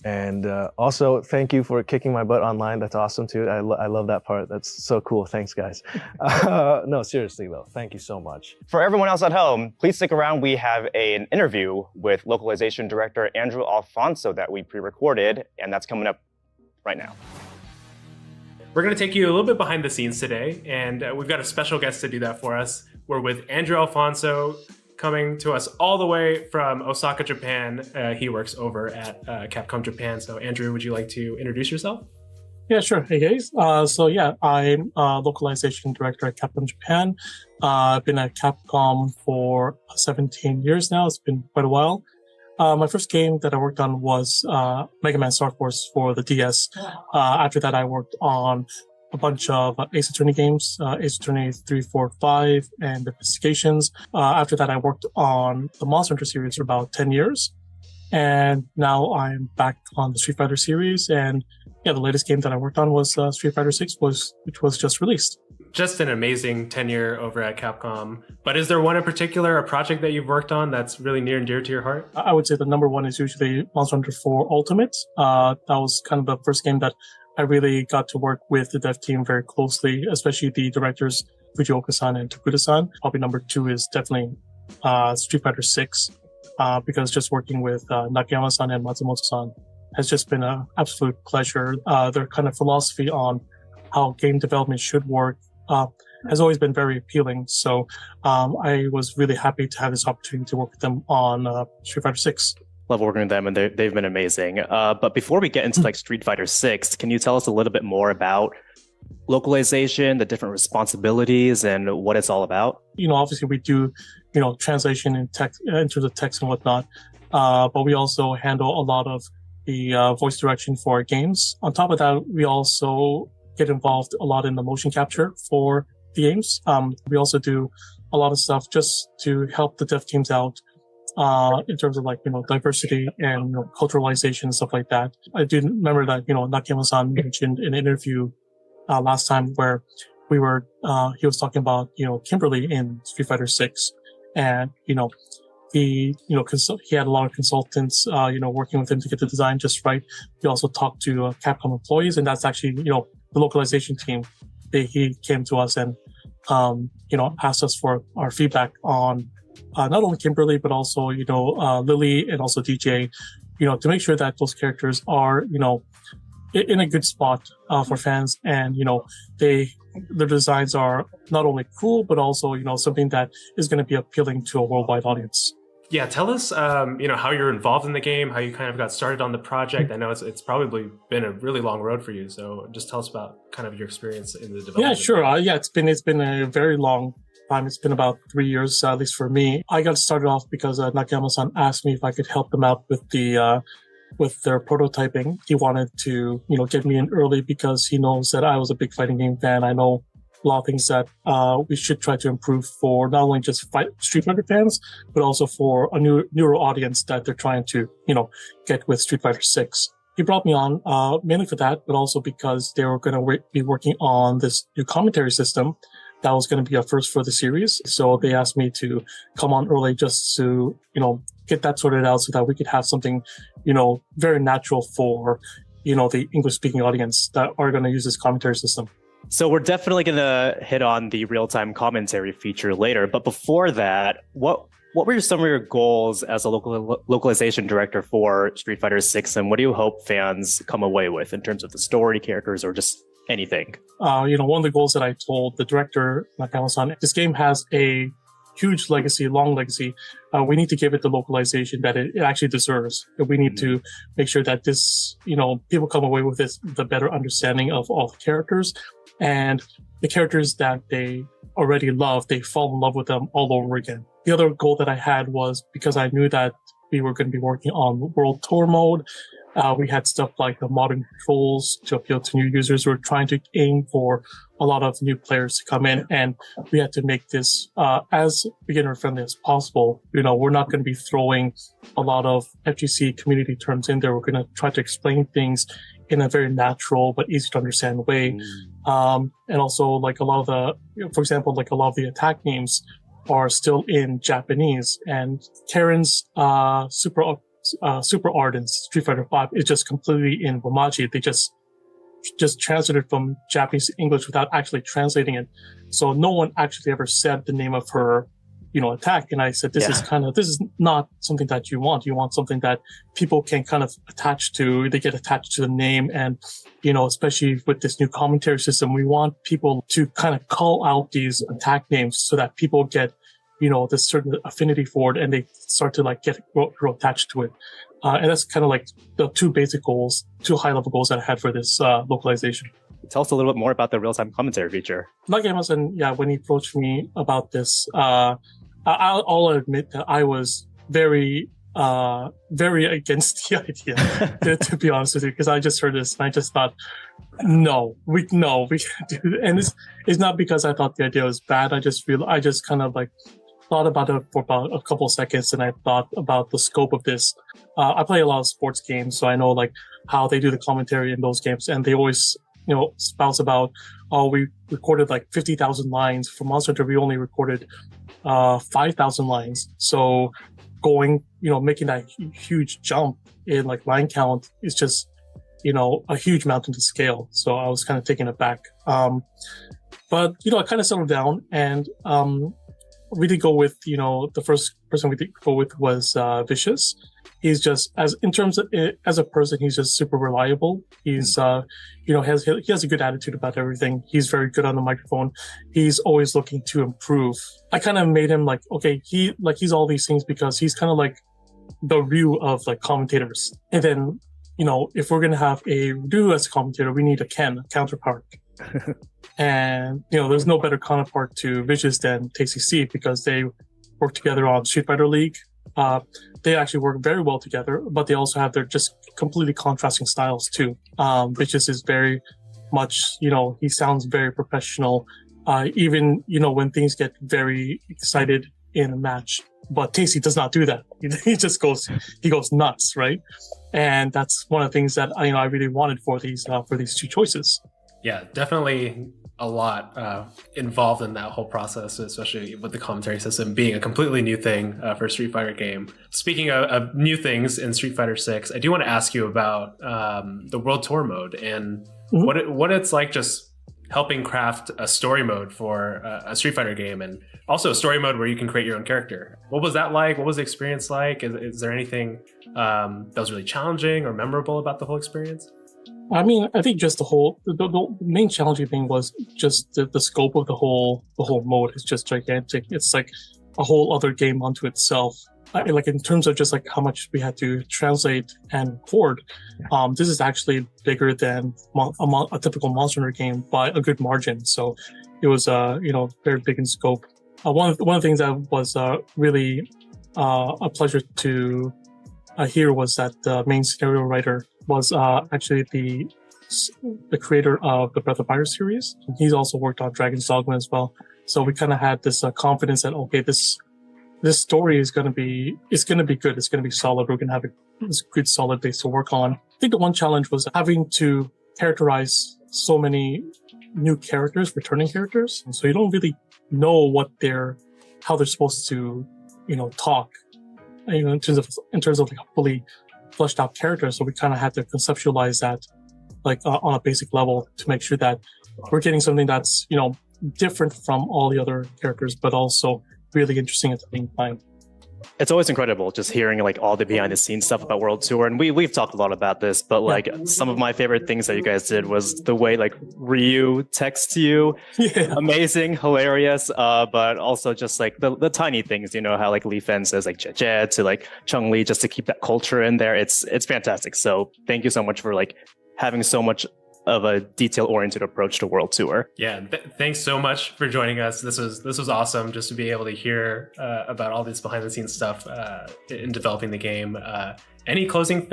And also, thank you for kicking my butt online. That's awesome too. I love that part. That's so cool. Thanks, guys. No, seriously though, thank you so much. For everyone else at home, please stick around. We have an interview with localization director Andrew Alfonso that we pre-recorded, and that's coming up right now. We're going to take you a little bit behind the scenes today, and we've got a special guest to do that for us. We're with Andrew Alfonso, coming to us all the way from Osaka, Japan. He works over at Capcom Japan. So Andrew, would you like to introduce yourself? Yeah, sure. Hey guys. I'm localization director at Capcom Japan. I've been at Capcom for 17 years now. It's been quite a while. My first game that I worked on was Mega Man Star Force for the DS. After that, I worked on a bunch of Ace Attorney games, Ace Attorney 3, 4, 5, and Investigations. After that, I worked on the Monster Hunter series for about 10 years. And now I'm back on the Street Fighter series. And yeah, the latest game that I worked on was Street Fighter 6, which was just released. Just an amazing tenure over at Capcom. But is there one in particular, a project that you've worked on that's really near and dear to your heart? I would say the number one is usually Monster Hunter 4 Ultimate. That was kind of the first game that I really got to work with the dev team very closely, especially the directors Fujioka-san and Tokuda-san. Probably number two is definitely Street Fighter 6, because just working with Nakayama-san and Matsumoto-san has just been an absolute pleasure. Their kind of philosophy on how game development should work has always been very appealing. So I was really happy to have this opportunity to work with them on Street Fighter 6. Love working with them, and they've been amazing. But before we get into like Street Fighter 6, can you tell us a little bit more about localization, the different responsibilities, and what it's all about? Obviously we do, translation in text, in terms of text and whatnot. But we also handle a lot of the voice direction for our games. On top of that, we also get involved a lot in the motion capture for the games. We also do a lot of stuff just to help the dev teams out in terms of diversity and culturalization and stuff like that. I do remember that Nakayama-san mentioned in an interview last time where he was talking about Kimberly in Street Fighter 6, and he had a lot of consultants working with him to get the design just right. He also talked to Capcom employees, and that's actually the localization team. He came to us and asked us for our feedback on not only Kimberly, but also, Lily and also DJ, to make sure that those characters are, in a good spot for fans. And, their designs are not only cool, but also, something that is going to be appealing to a worldwide audience. Yeah, tell us, how you're involved in the game, how you kind of got started on the project. I know it's probably been a really long road for you. So just tell us about kind of your experience in the development. Yeah, sure. It's been a very long time. It's been about 3 years, at least for me. I got started off because Nakayama-san asked me if I could help them out with with their prototyping. He wanted to, get me in early because he knows that I was a big fighting game fan. I know a lot of things that we should try to improve for not only just Street Fighter fans, but also for a newer audience that they're trying to, get with Street Fighter 6. He brought me on mainly for that, but also because they were going to be working on this new commentary system that was going to be a first for the series. So they asked me to come on early just to, get that sorted out so that we could have something, very natural for, the English-speaking audience that are going to use this commentary system. So we're definitely going to hit on the real-time commentary feature later. But before that, what were some of your goals as a localization director for Street Fighter 6, and what do you hope fans come away with in terms of the story, characters, or just anything? One of the goals that I told the director, Nakayama-san, this game has a huge legacy, long legacy. We need to give it the localization that it actually deserves. We need to make sure that this, people come away with the better understanding of all the characters, and the characters that they already love, they fall in love with them all over again. The other goal that I had was, because I knew that we were going to be working on World Tour mode, we had stuff like the modern controls to appeal to new users. We're trying to aim for a lot of new players to come in, and we had to make this as beginner friendly as possible. We're not going to be throwing a lot of FGC community terms in there. We're going to try to explain things in a very natural but easy to understand way. And also, like a lot of the attack names are still in Japanese, and Karen's Super Art and Street Fighter V is just completely in Romaji. They just translated from Japanese to English without actually translating it. So no one actually ever said the name of her, attack. And I said, this is not something that you want. You want something that people can kind of attach to. They get attached to the name. And, especially with this new commentary system, we want people to kind of call out these attack names so that people get, this certain affinity for it and they start to like get attached to it. And that's kind of like the two basic goals, two high level goals that I had for this localization. Tell us a little bit more about the real-time commentary feature. Nagamas, and when he approached me about this, I'll admit that I was very, very against the idea, to be honest with you, because I just heard this and I just thought, we can't do it. And it's not because I thought the idea was bad. I just kind of like thought about it for about a couple of seconds, and I thought about the scope of this. I play a lot of sports games, so I know like how they do the commentary in those games, and they always, spouse about, we recorded like 50,000 lines. For Monster Hunter, we only recorded 5,000 lines. So going, making that huge jump in like line count is just, a huge mountain to scale. So I was kind of taken aback. But, I kind of settled down, and we did go with, the first person we did go with was Vicious. He's just, as a person, he's just super reliable. He's, he has a good attitude about everything. He's very good on the microphone. He's always looking to improve. I kind of made him like, okay, he's all these things because he's kind of like the Ryu of like commentators. And then, if we're going to have a Ryu as a commentator, we need a counterpart. And, there's no better counterpart to Vicious than Tasty Steve because they work together on Street Fighter League. They actually work very well together, but they also have their just completely contrasting styles too. Vicious is very much, he sounds very professional, even, when things get very excited in a match. But Tasty does not do that. He just goes nuts, right? And that's one of the things that I really wanted for these two choices. Yeah, definitely a lot involved in that whole process, especially with the commentary system being a completely new thing for a Street Fighter game. Speaking of new things in Street Fighter 6, I do want to ask you about the World Tour mode and what it's like just helping craft a story mode for a Street Fighter game, and also a story mode where you can create your own character. What was that like? What was the experience like? Is there anything that was really challenging or memorable about the whole experience? I mean, I think just the main challenging thing was just the scope of the whole mode is just gigantic. It's like a whole other game unto itself. Like in terms of just like how much we had to translate and record, this is actually bigger than a typical Monster Hunter game by a good margin. So it was very big in scope. One of the things that was really a pleasure to hear was that the main scenario writer was actually the creator of the Breath of Fire series. He's also worked on Dragon's Dogma as well. So we kind of had this confidence that, okay, this story is going to be good. It's going to be solid. We're going to have this good solid base to work on. I think the one challenge was having to characterize so many new characters, returning characters. And so you don't really know how they're supposed to, talk, in terms of like a fully fleshed out character. So we kind of had to conceptualize that like on a basic level to make sure that we're getting something that's, different from all the other characters, but also really interesting at the same time. It's always incredible just hearing like all the behind the scenes stuff about World Tour. And we've talked a lot about this, but like some of my favorite things that you guys did was the way like Ryu texts you. Yeah. Amazing, hilarious, but also just like the tiny things, how like Li Fen says like Jie to like Chun Li just to keep that culture in there. It's fantastic. So thank you so much for like having so much of a detail-oriented approach to World Tour. Yeah, thanks so much for joining us. This was awesome just to be able to hear about all this behind-the-scenes stuff in developing the game. Any closing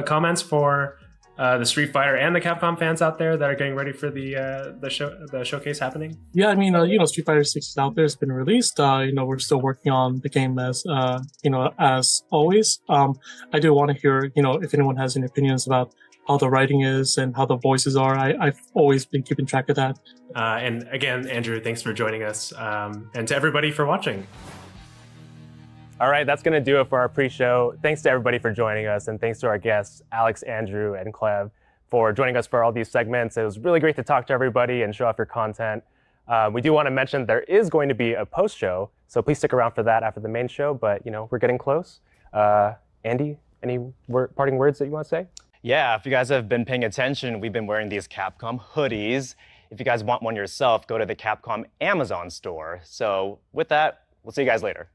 comments for the Street Fighter and the Capcom fans out there that are getting ready for the showcase happening? Yeah, I mean, Street Fighter 6 is out there. It's been released. We're still working on the game as always. I do want to hear, if anyone has any opinions about how the writing is and how the voices are. I've always been keeping track of that. And again, Andrew, thanks for joining us. And to everybody for watching. All right, that's going to do it for our pre-show. Thanks to everybody for joining us, and thanks to our guests, Alex, Andrew, and Clev, for joining us for all these segments. It was really great to talk to everybody and show off your content. We do want to mention there is going to be a post-show, so please stick around for that after the main show, but we're getting close. Andy, any parting words that you want to say? Yeah, if you guys have been paying attention, we've been wearing these Capcom hoodies. If you guys want one yourself, go to the Capcom Amazon store. So with that, we'll see you guys later.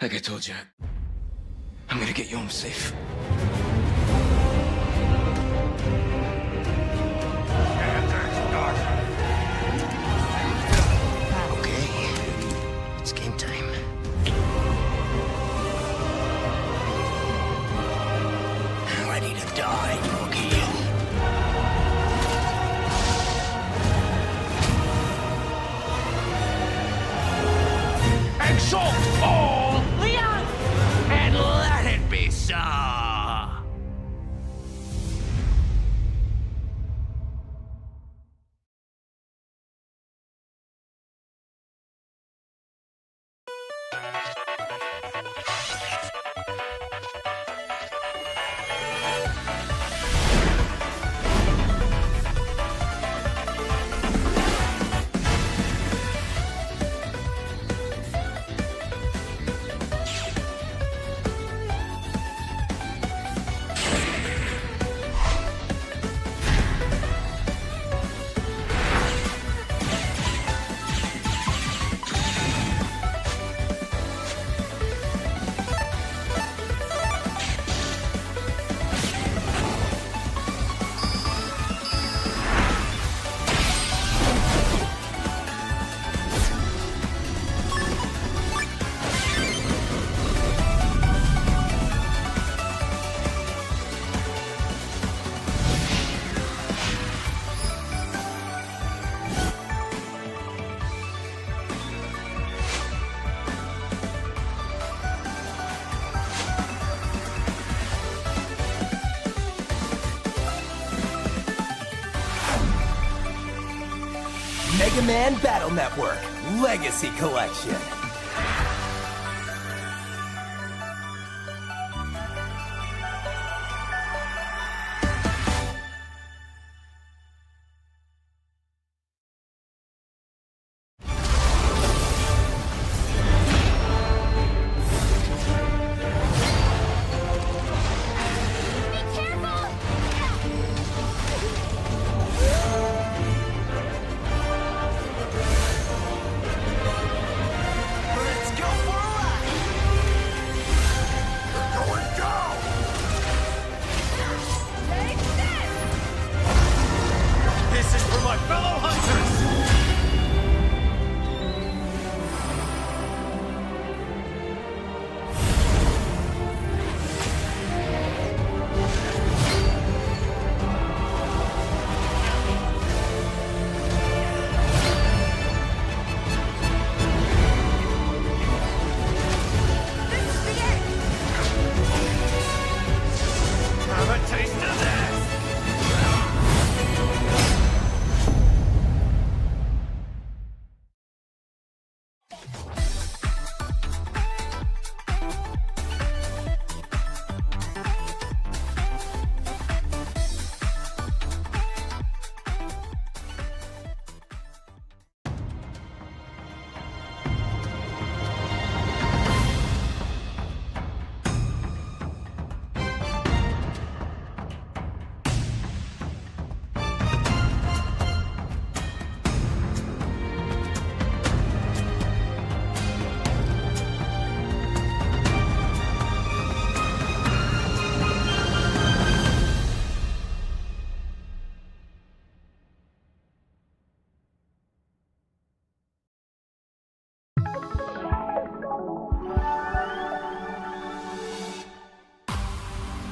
Like I told you, I'm gonna get you home safe. Okay, it's game time. I'm ready to die, Rookie. Exalt all, Leon, and let it be so. Mega Man Battle Network Legacy Collection.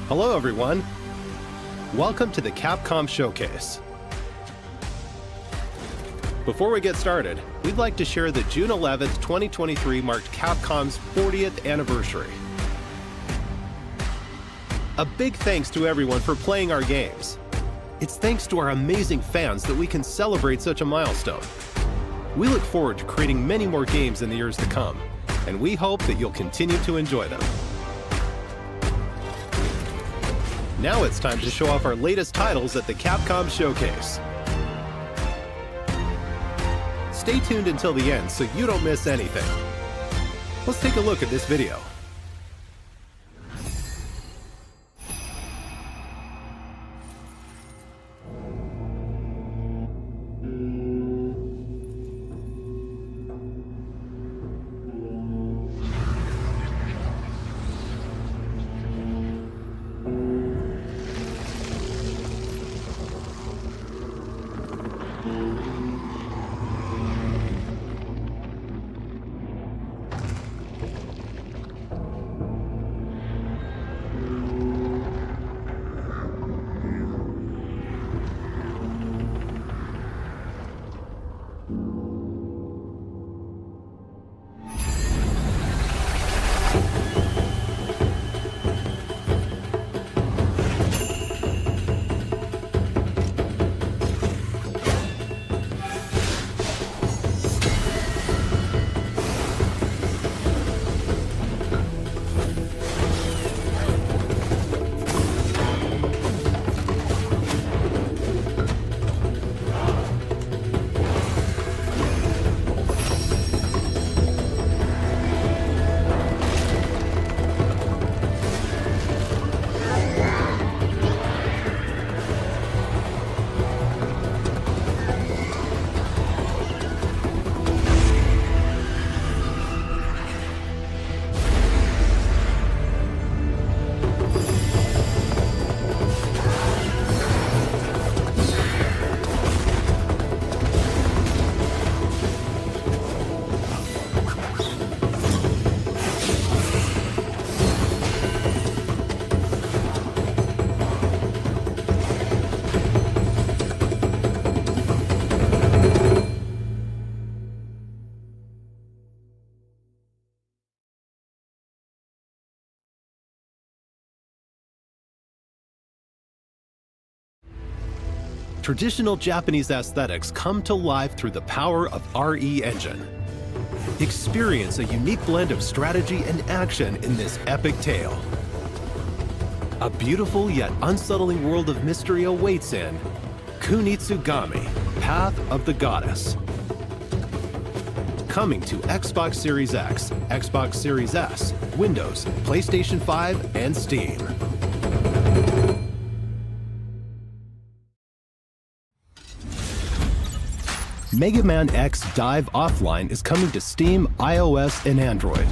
Hello, everyone. Welcome to the Capcom Showcase. Before we get started, we'd like to share that June 11th, 2023 marked Capcom's 40th anniversary. A big thanks to everyone for playing our games. It's thanks to our amazing fans that we can celebrate such a milestone. We look forward to creating many more games in the years to come, and we hope that you'll continue to enjoy them. Now it's time to show off our latest titles at the Capcom Showcase. Stay tuned until the end so you don't miss anything. Let's take a look at this video. Traditional Japanese aesthetics come to life through the power of RE Engine. Experience a unique blend of strategy and action in this epic tale. A beautiful yet unsettling world of mystery awaits in Kunitsugami, Path of the Goddess. Coming to Xbox Series X, Xbox Series S, Windows, PlayStation 5, and Steam. Mega Man X Dive Offline is coming to Steam, iOS, and Android.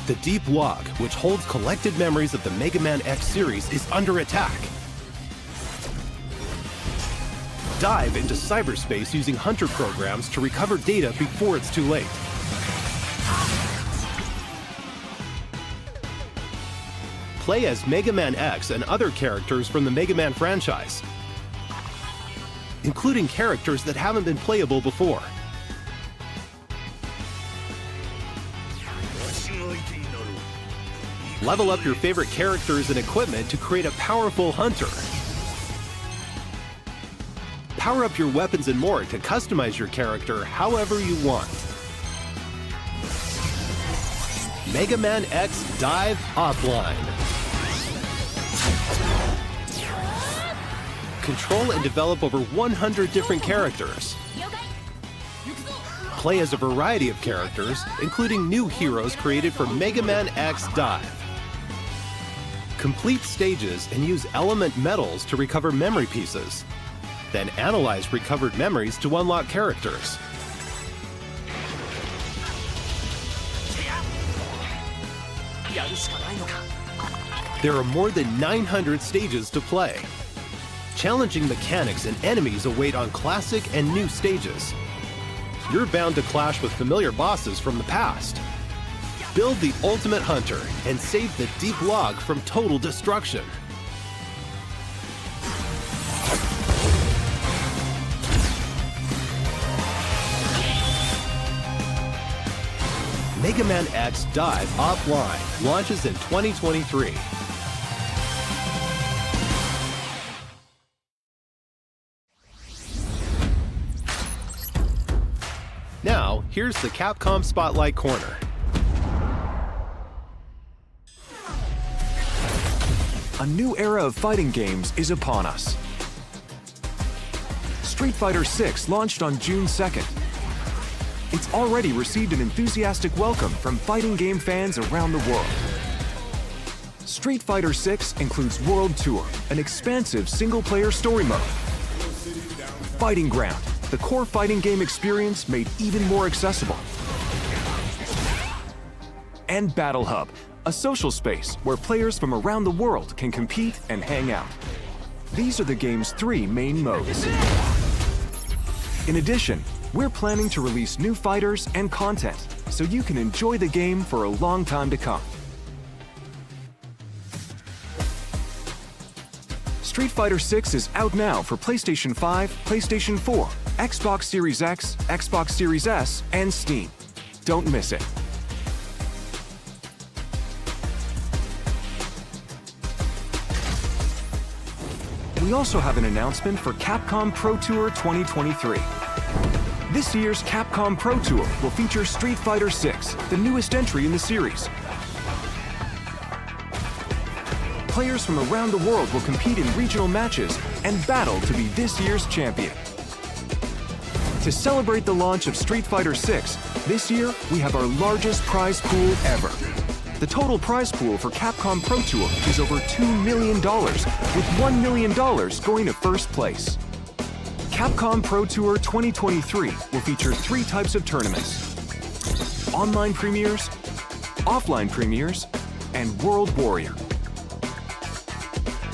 The Deep Log, which holds collected memories of the Mega Man X series, is under attack. Dive into cyberspace using Hunter programs to recover data before it's too late. Play as Mega Man X and other characters from the Mega Man franchise, including characters that haven't been playable before. Level up your favorite characters and equipment to create a powerful hunter. Power up your weapons and more to customize your character however you want. Mega Man X Dive Offline. Control and develop over 100 different characters. Play as a variety of characters, including new heroes created for Mega Man X Dive. Complete stages and use element medals to recover memory pieces. Then analyze recovered memories to unlock characters. There are more than 900 stages to play. Challenging mechanics and enemies await on classic and new stages. You're bound to clash with familiar bosses from the past. Build the ultimate hunter and save the Deep Log from total destruction. Mega Man X Dive Offline launches in 2023. Now, here's the Capcom Spotlight Corner. A new era of fighting games is upon us. Street Fighter VI launched on June 2nd. It's already received an enthusiastic welcome from fighting game fans around the world. Street Fighter VI includes World Tour, an expansive single-player story mode. Fighting Ground, the core fighting game experience made even more accessible. And Battle Hub, a social space where players from around the world can compete and hang out. These are the game's 3 main modes. In addition, we're planning to release new fighters and content so you can enjoy the game for a long time to come. Street Fighter VI is out now for PlayStation 5, PlayStation 4, Xbox Series X, Xbox Series S, and Steam. Don't miss it. We also have an announcement for Capcom Pro Tour 2023. This year's Capcom Pro Tour will feature Street Fighter VI, the newest entry in the series. Players from around the world will compete in regional matches and battle to be this year's champion. To celebrate the launch of Street Fighter VI, this year we have our largest prize pool ever. The total prize pool for Capcom Pro Tour is over $2 million, with $1 million going to first place. Capcom Pro Tour 2023 will feature 3 types of tournaments: online premieres, offline premieres, and World Warrior.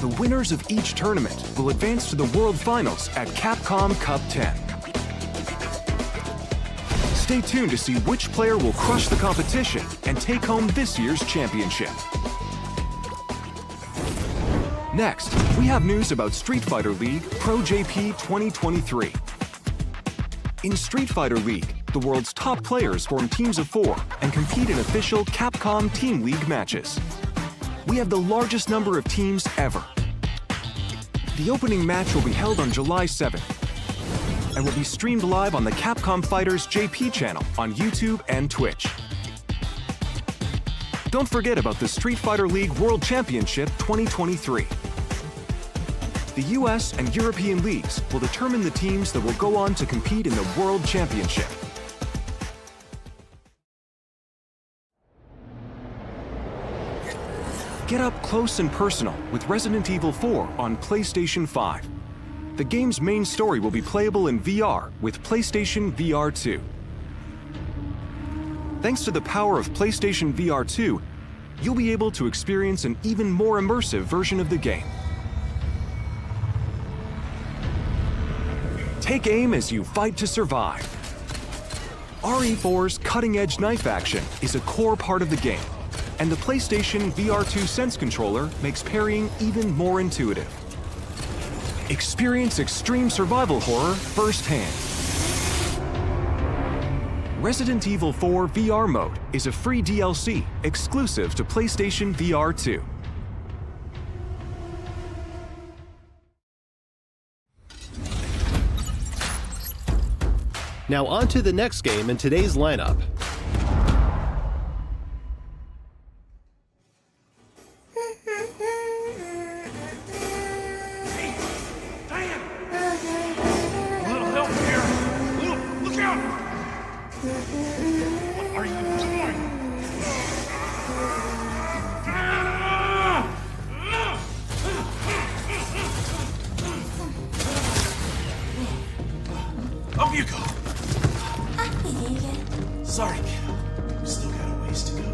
The winners of each tournament will advance to the World Finals at Capcom Cup 10. Stay tuned to see which player will crush the competition and take home this year's championship. Next, we have news about Street Fighter League Pro JP 2023. In Street Fighter League, the world's top players form teams of 4 and compete in official Capcom Team League matches. We have the largest number of teams ever. The opening match will be held on July 7th and will be streamed live on the Capcom Fighters JP channel on YouTube and Twitch. Don't forget about the Street Fighter League World Championship 2023. The US and European leagues will determine the teams that will go on to compete in the World Championship. Get up close and personal with Resident Evil 4 on PlayStation 5. The game's main story will be playable in VR with PlayStation VR 2. Thanks to the power of PlayStation VR 2, you'll be able to experience an even more immersive version of the game. Take aim as you fight to survive. RE4's cutting-edge knife action is a core part of the game, and the PlayStation VR 2 Sense controller makes parrying even more intuitive. Experience extreme survival horror firsthand. Resident Evil 4 VR mode is a free DLC exclusive to PlayStation VR 2. Now on to the next game in today's lineup. Up you go! Sorry, kid. We still got a ways to go.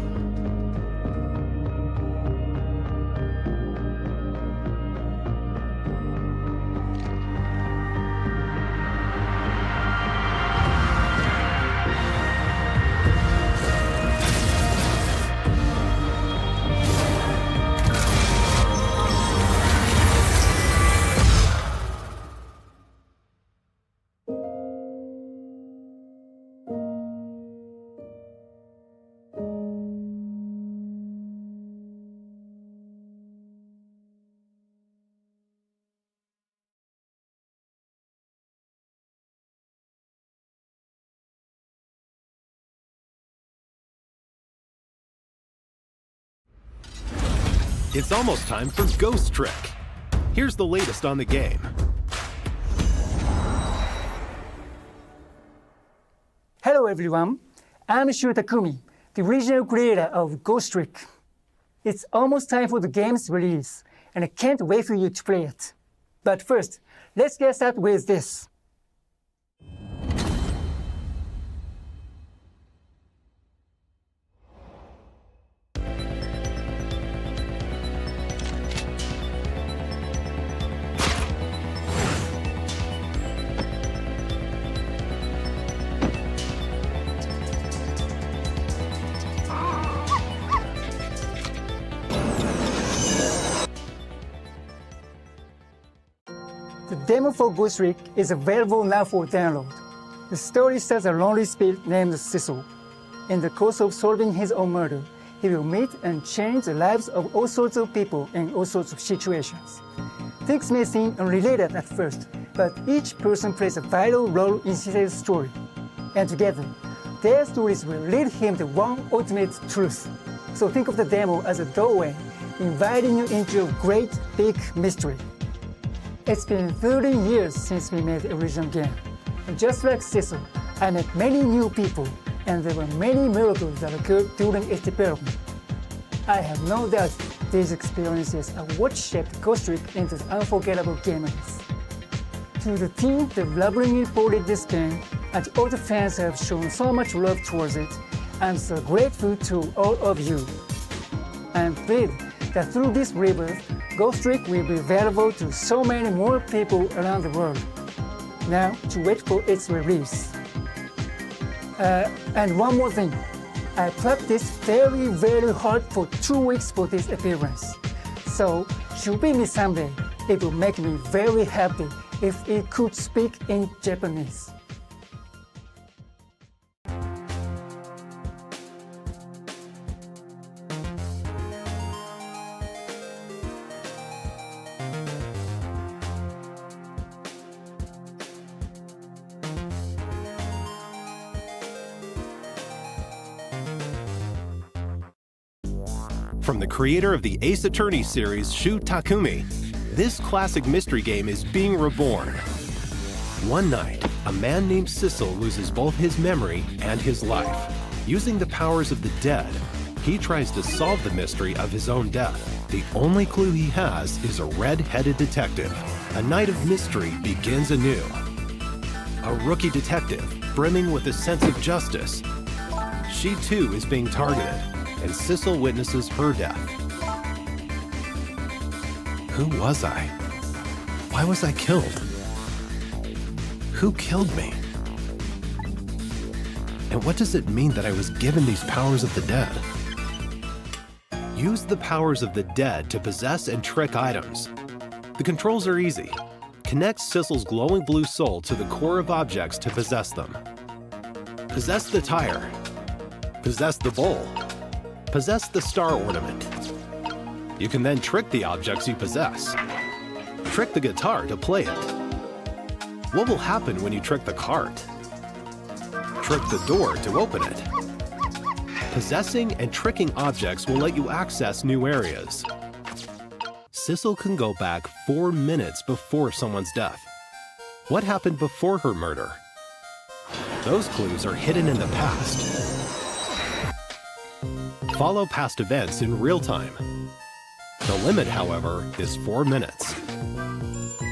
It's almost time for Ghost Trick. Here's the latest on the game. Hello everyone, I'm Shu Takumi, the original creator of Ghost Trick. It's almost time for the game's release, and I can't wait for you to play it. But first, let's get started with this. The demo for Ghost Trick is available now for download. The story stars a lonely spirit named Cecil. In the course of solving his own murder, he will meet and change the lives of all sorts of people in all sorts of situations. Things may seem unrelated at first, but each person plays a vital role in Cecil's story. And together, their stories will lead him to one ultimate truth. So think of the demo as a doorway, inviting you into a great big mystery. It's been 13 years since we made the original game. And just like Cecil, I met many new people, and there were many miracles that occurred during its development. I have no doubt these experiences are what shaped Ghost Trick into the unforgettable game it is. To the team that lovingly ported this game, and all the fans who have shown so much love towards it, I'm so grateful to all of you. I'm thrilled that through this rebirth, Ghost Trick will be available to so many more people around the world. Now, to wait for its release. And one more thing. I practiced very hard for 2 weeks for this appearance. So, should we meet someday, it would make me very happy if it could speak in Japanese. From the creator of the Ace Attorney series, Shu Takumi, this classic mystery game is being reborn. One night, a man named Sissel loses both his memory and his life. Using the powers of the dead, he tries to solve the mystery of his own death. The only clue he has is a red-headed detective. A night of mystery begins anew. A rookie detective, brimming with a sense of justice. She too is being targeted, and Sissel witnesses her death. Who was I? Why was I killed? Who killed me? And what does it mean that I was given these powers of the dead? Use the powers of the dead to possess and trick items. The controls are easy. Connect Sissel's glowing blue soul to the core of objects to possess them. Possess the tire. Possess the bowl. Possess the star ornament. You can then trick the objects you possess. Trick the guitar to play it. What will happen when you trick the cart? Trick the door to open it. Possessing and tricking objects will let you access new areas. Sissel can go back 4 minutes before someone's death. What happened before her murder? Those clues are hidden in the past. Follow past events in real time. The limit, however, is 4 minutes.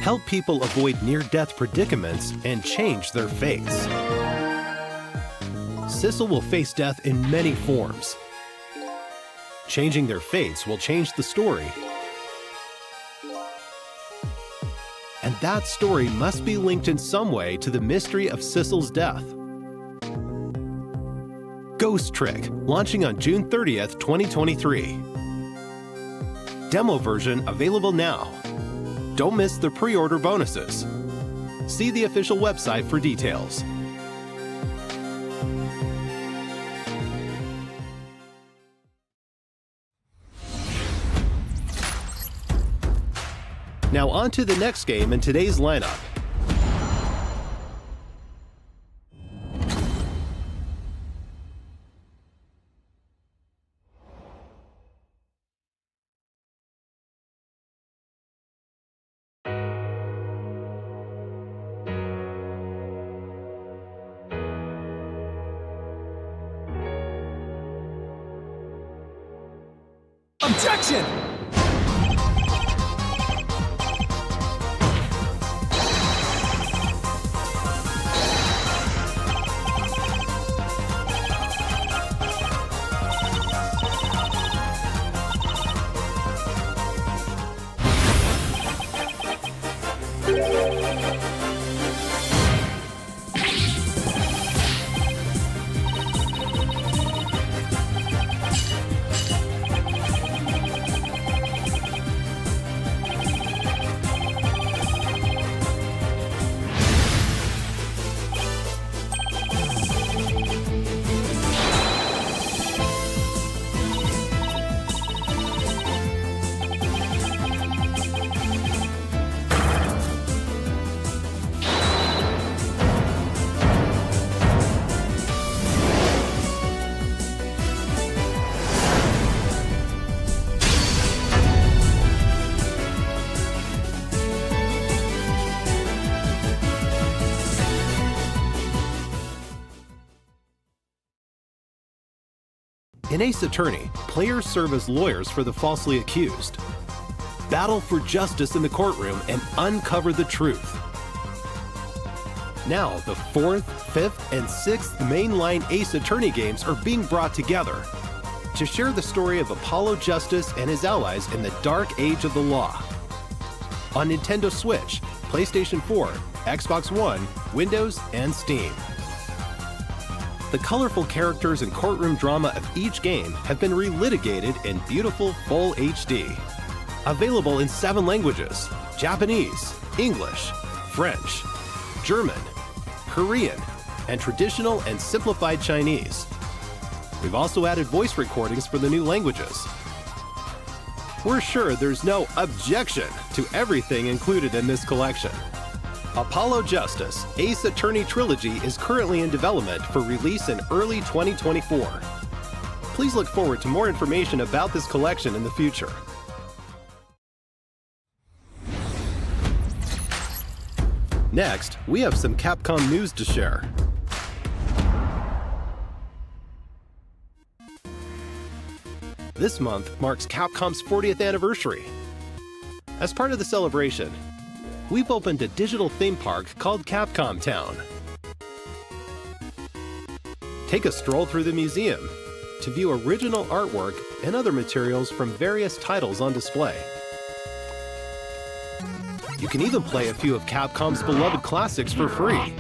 Help people avoid near-death predicaments and change their fates. Sissel will face death in many forms. Changing their fates will change the story. And that story must be linked in some way to the mystery of Sissel's death. Ghost Trick, launching on June 30th, 2023. Demo version available now. Don't miss the pre-order bonuses. See the official website for details. Now on to the next game in today's lineup. Objection! In Ace Attorney, players serve as lawyers for the falsely accused. Battle for justice in the courtroom and uncover the truth. Now, the 4th, 5th, and 6th mainline Ace Attorney games are being brought together to share the story of Apollo Justice and his allies in the dark age of the law. On Nintendo Switch, PlayStation 4, Xbox One, Windows, and Steam. The colorful characters and courtroom drama of each game have been relitigated in beautiful full HD. Available in 7 languages: Japanese, English, French, German, Korean, and traditional and simplified Chinese. We've also added voice recordings for the new languages. We're sure there's no objection to everything included in this collection. Apollo Justice Ace Attorney Trilogy is currently in development for release in early 2024. Please look forward to more information about this collection in the future. Next, we have some Capcom news to share. This month marks Capcom's 40th anniversary. As part of the celebration, we've opened a digital theme park called Capcom Town. Take a stroll through the museum to view original artwork and other materials from various titles on display. You can even play a few of Capcom's beloved classics for free.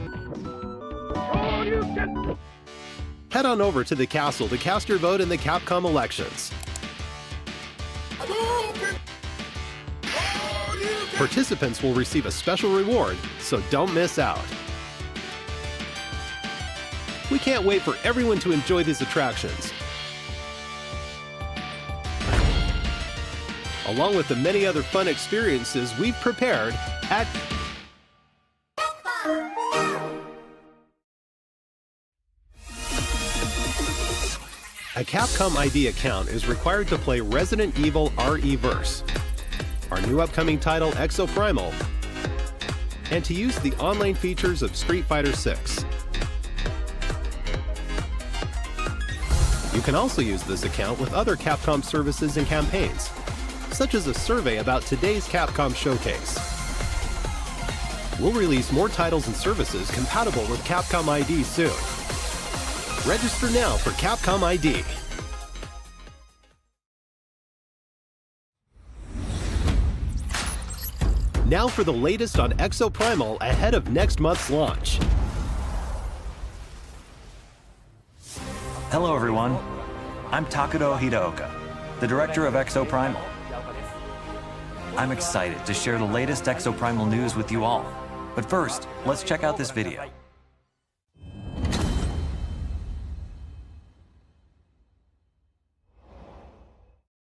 Head on over to the castle to cast your vote in the Capcom elections. Participants will receive a special reward, so don't miss out. We can't wait for everyone to enjoy these attractions, along with the many other fun experiences we've prepared at A Capcom ID account is required to play Resident Evil RE-Verse, our new upcoming title Exoprimal, and to use the online features of Street Fighter 6. You can also use this account with other Capcom services and campaigns, such as a survey about today's Capcom showcase. We'll release more titles and services compatible with Capcom ID soon. Register now for Capcom ID. Now for the latest on Exoprimal ahead of next month's launch. Hello everyone, I'm Takudo Hideoka, the director of Exoprimal. I'm excited to share the latest Exoprimal news with you all. But first, let's check out this video.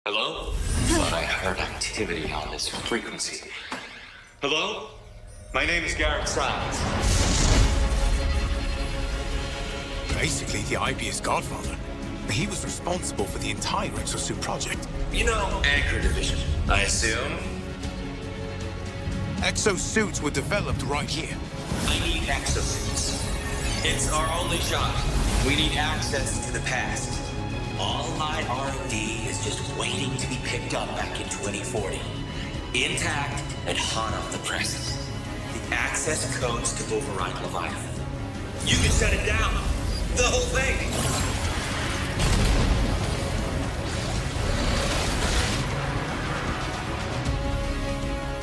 Hello? Thought I heard activity on this frequency. Hello? My name is Garrett Sides. Basically, the IB's godfather. He was responsible for the entire Exosuit project. You know, Anchor Division, I assume? Exosuits were developed right here. I need exosuits. It's our only shot. We need access to the past. All my R&D is just waiting to be picked up back in 2040. Intact and hot off the presses. The access codes to override Leviathan. You can shut it down. The whole thing.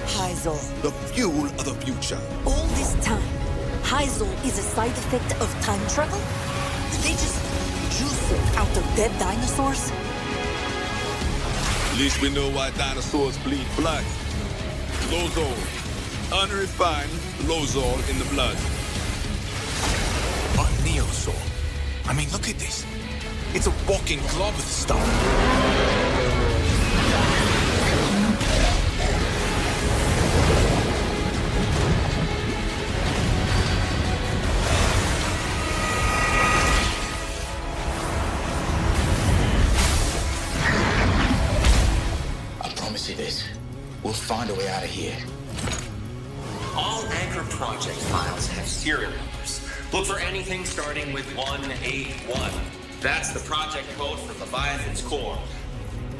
Heisel. The fuel of the future. All this time, Heisel is a side effect of time travel? Did they just juice it out of dead dinosaurs? At least we know why dinosaurs bleed blood. Lozol. Unrefined Lozol in the blood. A Neosaur. I mean, look at this. It's a walking glob of stuff. I promise you this. We'll find a way out of here. All Anchor project files have serial numbers. Look for anything starting with 181. That's the project code for Leviathan's core.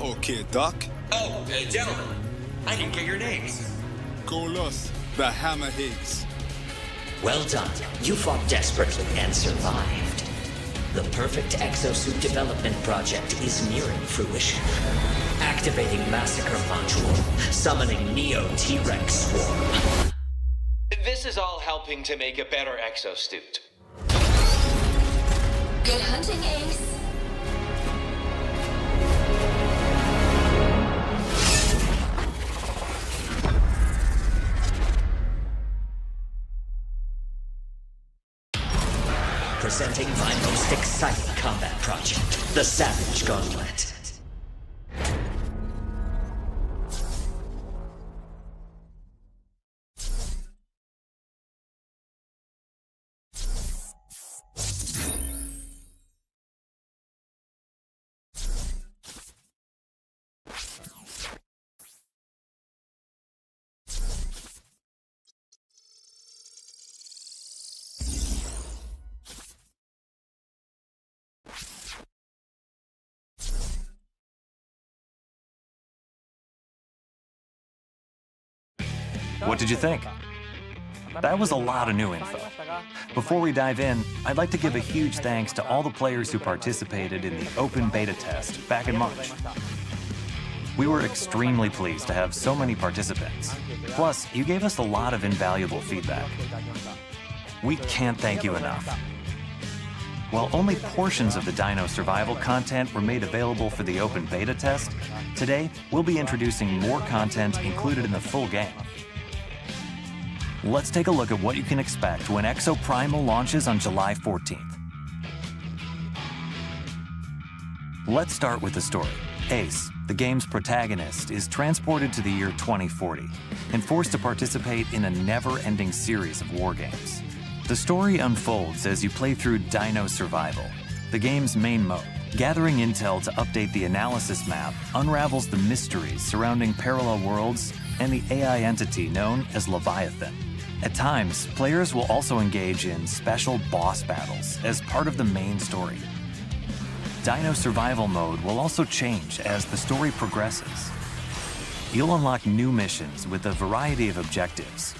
Okay, Doc. Oh, gentlemen, I didn't get your names. Golos, the Hammerheads. Well done. You fought desperately and survived. The perfect exosuit development project is nearing fruition. Activating Massacre Module, summoning Neo T-Rex Swarm. This is all helping to make a better exosuit. Good hunting, Ace. exciting combat project, the Savage Gauntlet. What did you think? That was a lot of new info. Before we dive in, I'd like to give a huge thanks to all the players who participated in the open beta test back in March. We were extremely pleased to have so many participants. Plus, you gave us a lot of invaluable feedback. We can't thank you enough. While only portions of the Dino Survival content were made available for the open beta test, today we'll be introducing more content included in the full game. Let's take a look at what you can expect when Exoprimal launches on July 14th. Let's start with the story. Ace, the game's protagonist, is transported to the year 2040 and forced to participate in a never-ending series of war games. The story unfolds as you play through Dino Survival, the game's main mode. Gathering intel to update the analysis map unravels the mysteries surrounding parallel worlds and the AI entity known as Leviathan. At times, players will also engage in special boss battles as part of the main story. Dino Survival mode will also change as the story progresses. You'll unlock new missions with a variety of objectives,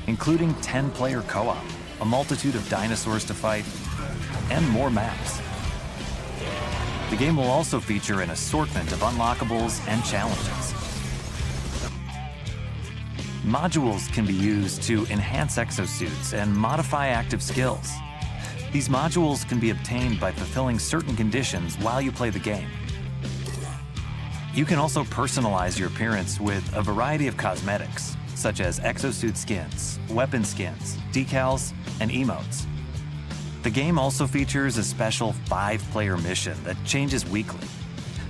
including 10-player co-op, a multitude of dinosaurs to fight, and more maps. The game will also feature an assortment of unlockables and challenges. Modules can be used to enhance exosuits and modify active skills. These modules can be obtained by fulfilling certain conditions while you play the game. You can also personalize your appearance with a variety of cosmetics, such as exosuit skins, weapon skins, decals, and emotes. The game also features a special 5-player mission that changes weekly.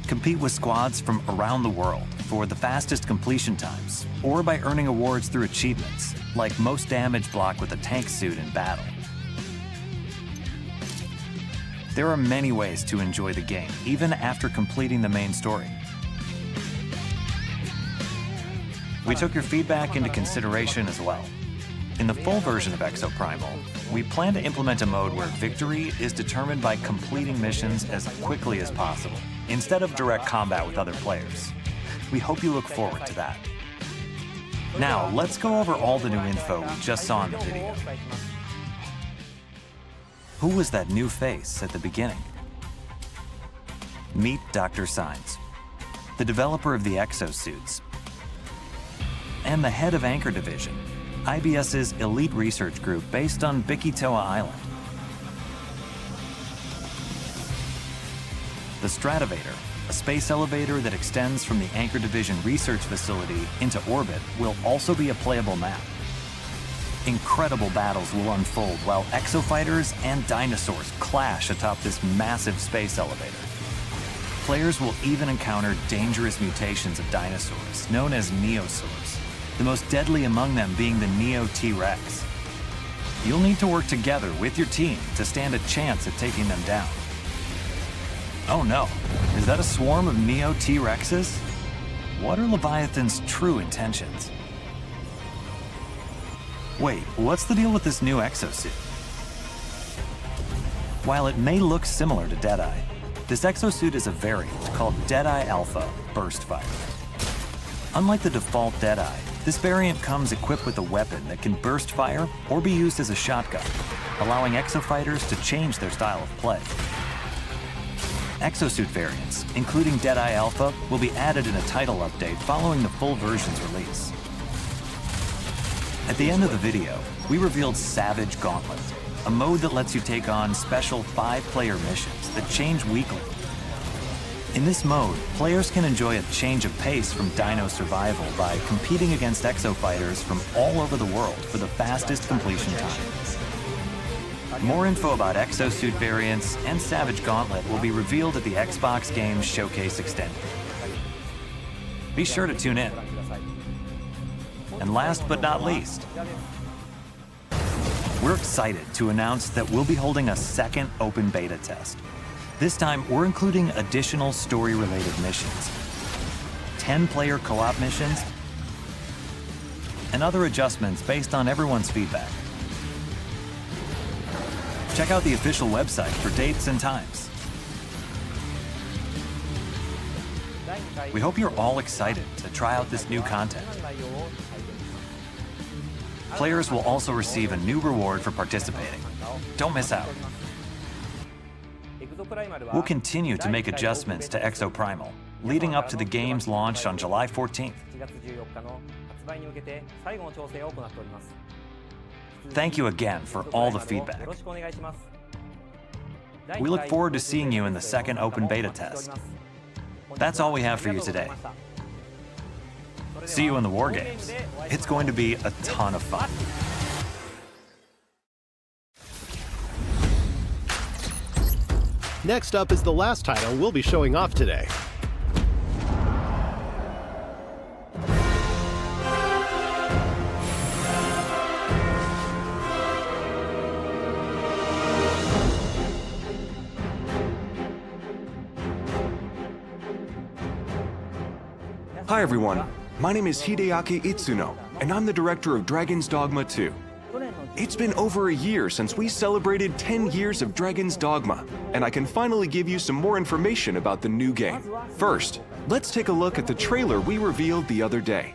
Compete with squads from around the world for the fastest completion times, or by earning awards through achievements, like most damage blocked with a tank suit in battle. There are many ways to enjoy the game, even after completing the main story. We took your feedback into consideration as well. In the full version of Exoprimal, we plan to implement a mode where victory is determined by completing missions as quickly as possible, instead of direct combat with other players. We hope you look forward to that. Now, let's go over all the new info we just saw in the video. Who was that new face at the beginning? Meet Dr. Signs, the developer of the exosuits, and the head of Anchor Division, IBS's elite research group based on Bikitoa Island. The Stratovator, a space elevator that extends from the Anchor Division research facility into orbit, will also be a playable map. Incredible battles will unfold while exofighters and dinosaurs clash atop this massive space elevator. Players will even encounter dangerous mutations of dinosaurs, known as neosaurs, the most deadly among them being the Neo T-Rex. You'll need to work together with your team to stand a chance at taking them down. Oh no, is that a swarm of Neo T-Rexes? What are Leviathan's true intentions? Wait, what's the deal with this new exosuit? While it may look similar to Deadeye, this exosuit is a variant called Deadeye Alpha Burst Fighter. Unlike the default Deadeye, this variant comes equipped with a weapon that can burst fire or be used as a shotgun, allowing exofighters to change their style of play. Exosuit variants, including Deadeye Alpha, will be added in a title update following the full version's release. At the end of the video, we revealed Savage Gauntlet, a mode that lets you take on special 5-player missions that change weekly. In this mode, players can enjoy a change of pace from Dino Survival by competing against exofighters from all over the world for the fastest completion time. More info about exosuit variants and Savage Gauntlet will be revealed at the Xbox Games Showcase Extended. Be sure to tune in. And last but not least, we're excited to announce that we'll be holding a second open beta test. This time, we're including additional story-related missions, 10-player co-op missions, and other adjustments based on everyone's feedback. Check out the official website for dates and times. We hope you're all excited to try out this new content. Players will also receive a new reward for participating. Don't miss out. We'll continue to make adjustments to Exoprimal, leading up to the game's launch on July 14th. Thank you again for all the feedback. We look forward to seeing you in the second open beta test. That's all we have for you today. See you in the War Games. It's going to be a ton of fun. Next up is the last title we'll be showing off today. Hi everyone, my name is Hideaki Itsuno, and I'm the director of Dragon's Dogma 2. It's been over a year since we celebrated 10 years of Dragon's Dogma, and I can finally give you some more information about the new game. First, let's take a look at the trailer we revealed the other day.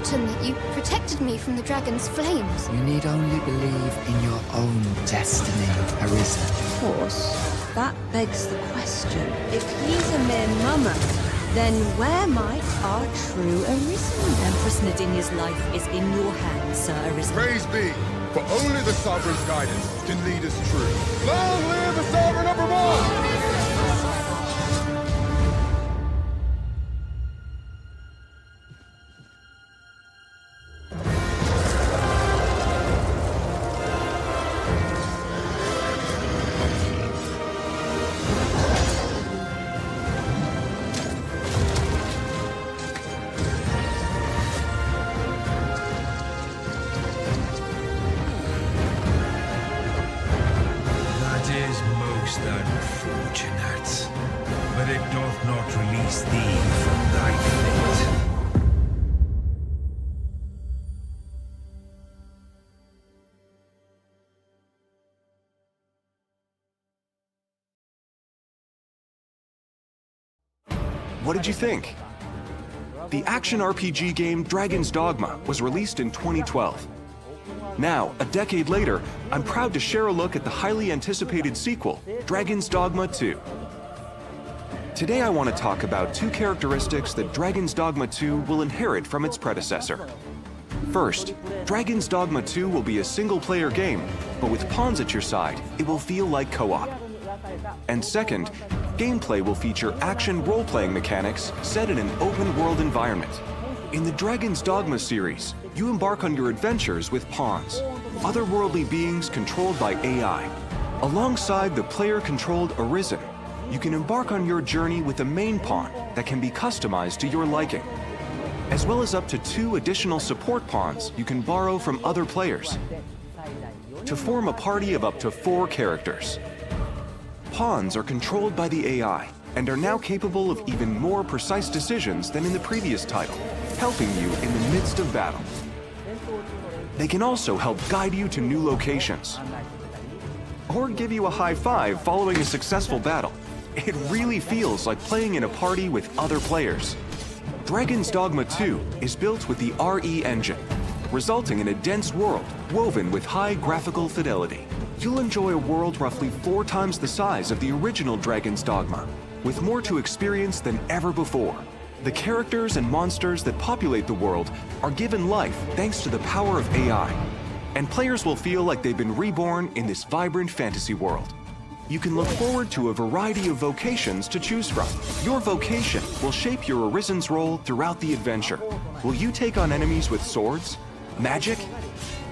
That you protected me from the dragon's flames. You need only believe in your own destiny, Arisen. Of course, that begs the question. If he's a mere mummer, then where might our true Arisen? Empress Nadinia's life is in your hands, Sir Arisen. Praise be, for only the Sovereign's guidance can lead us true. Long live the Sovereign evermore! Unfortunate, but it doth not release thee from thy fate. What did you think? The action RPG game Dragon's Dogma was released in 2012. Now, a decade later, I'm proud to share a look at the highly anticipated sequel, Dragon's Dogma 2. Today I want to talk about two characteristics that Dragon's Dogma 2 will inherit from its predecessor. First, Dragon's Dogma 2 will be a single-player game, but with pawns at your side, it will feel like co-op. And second, gameplay will feature action role-playing mechanics set in an open-world environment. In the Dragon's Dogma series, you embark on your adventures with pawns, otherworldly beings controlled by AI. Alongside the player-controlled Arisen, you can embark on your journey with a main pawn that can be customized to your liking, as well as up to 2 additional support pawns you can borrow from other players, to form a party of up to 4 characters. Pawns are controlled by the AI and are now capable of even more precise decisions than in the previous title, helping you in the midst of battle. They can also help guide you to new locations, or give you a high five following a successful battle. It really feels like playing in a party with other players. Dragon's Dogma 2 is built with the RE engine, resulting in a dense world woven with high graphical fidelity. you'll enjoy a world roughly 4 times the size of the original Dragon's Dogma, with more to experience than ever before. The characters and monsters that populate the world are given life thanks to the power of AI, and players will feel like they've been reborn in this vibrant fantasy world. You can look forward to a variety of vocations to choose from. Your vocation will shape your Arisen's role throughout the adventure. Will you take on enemies with swords? Magic?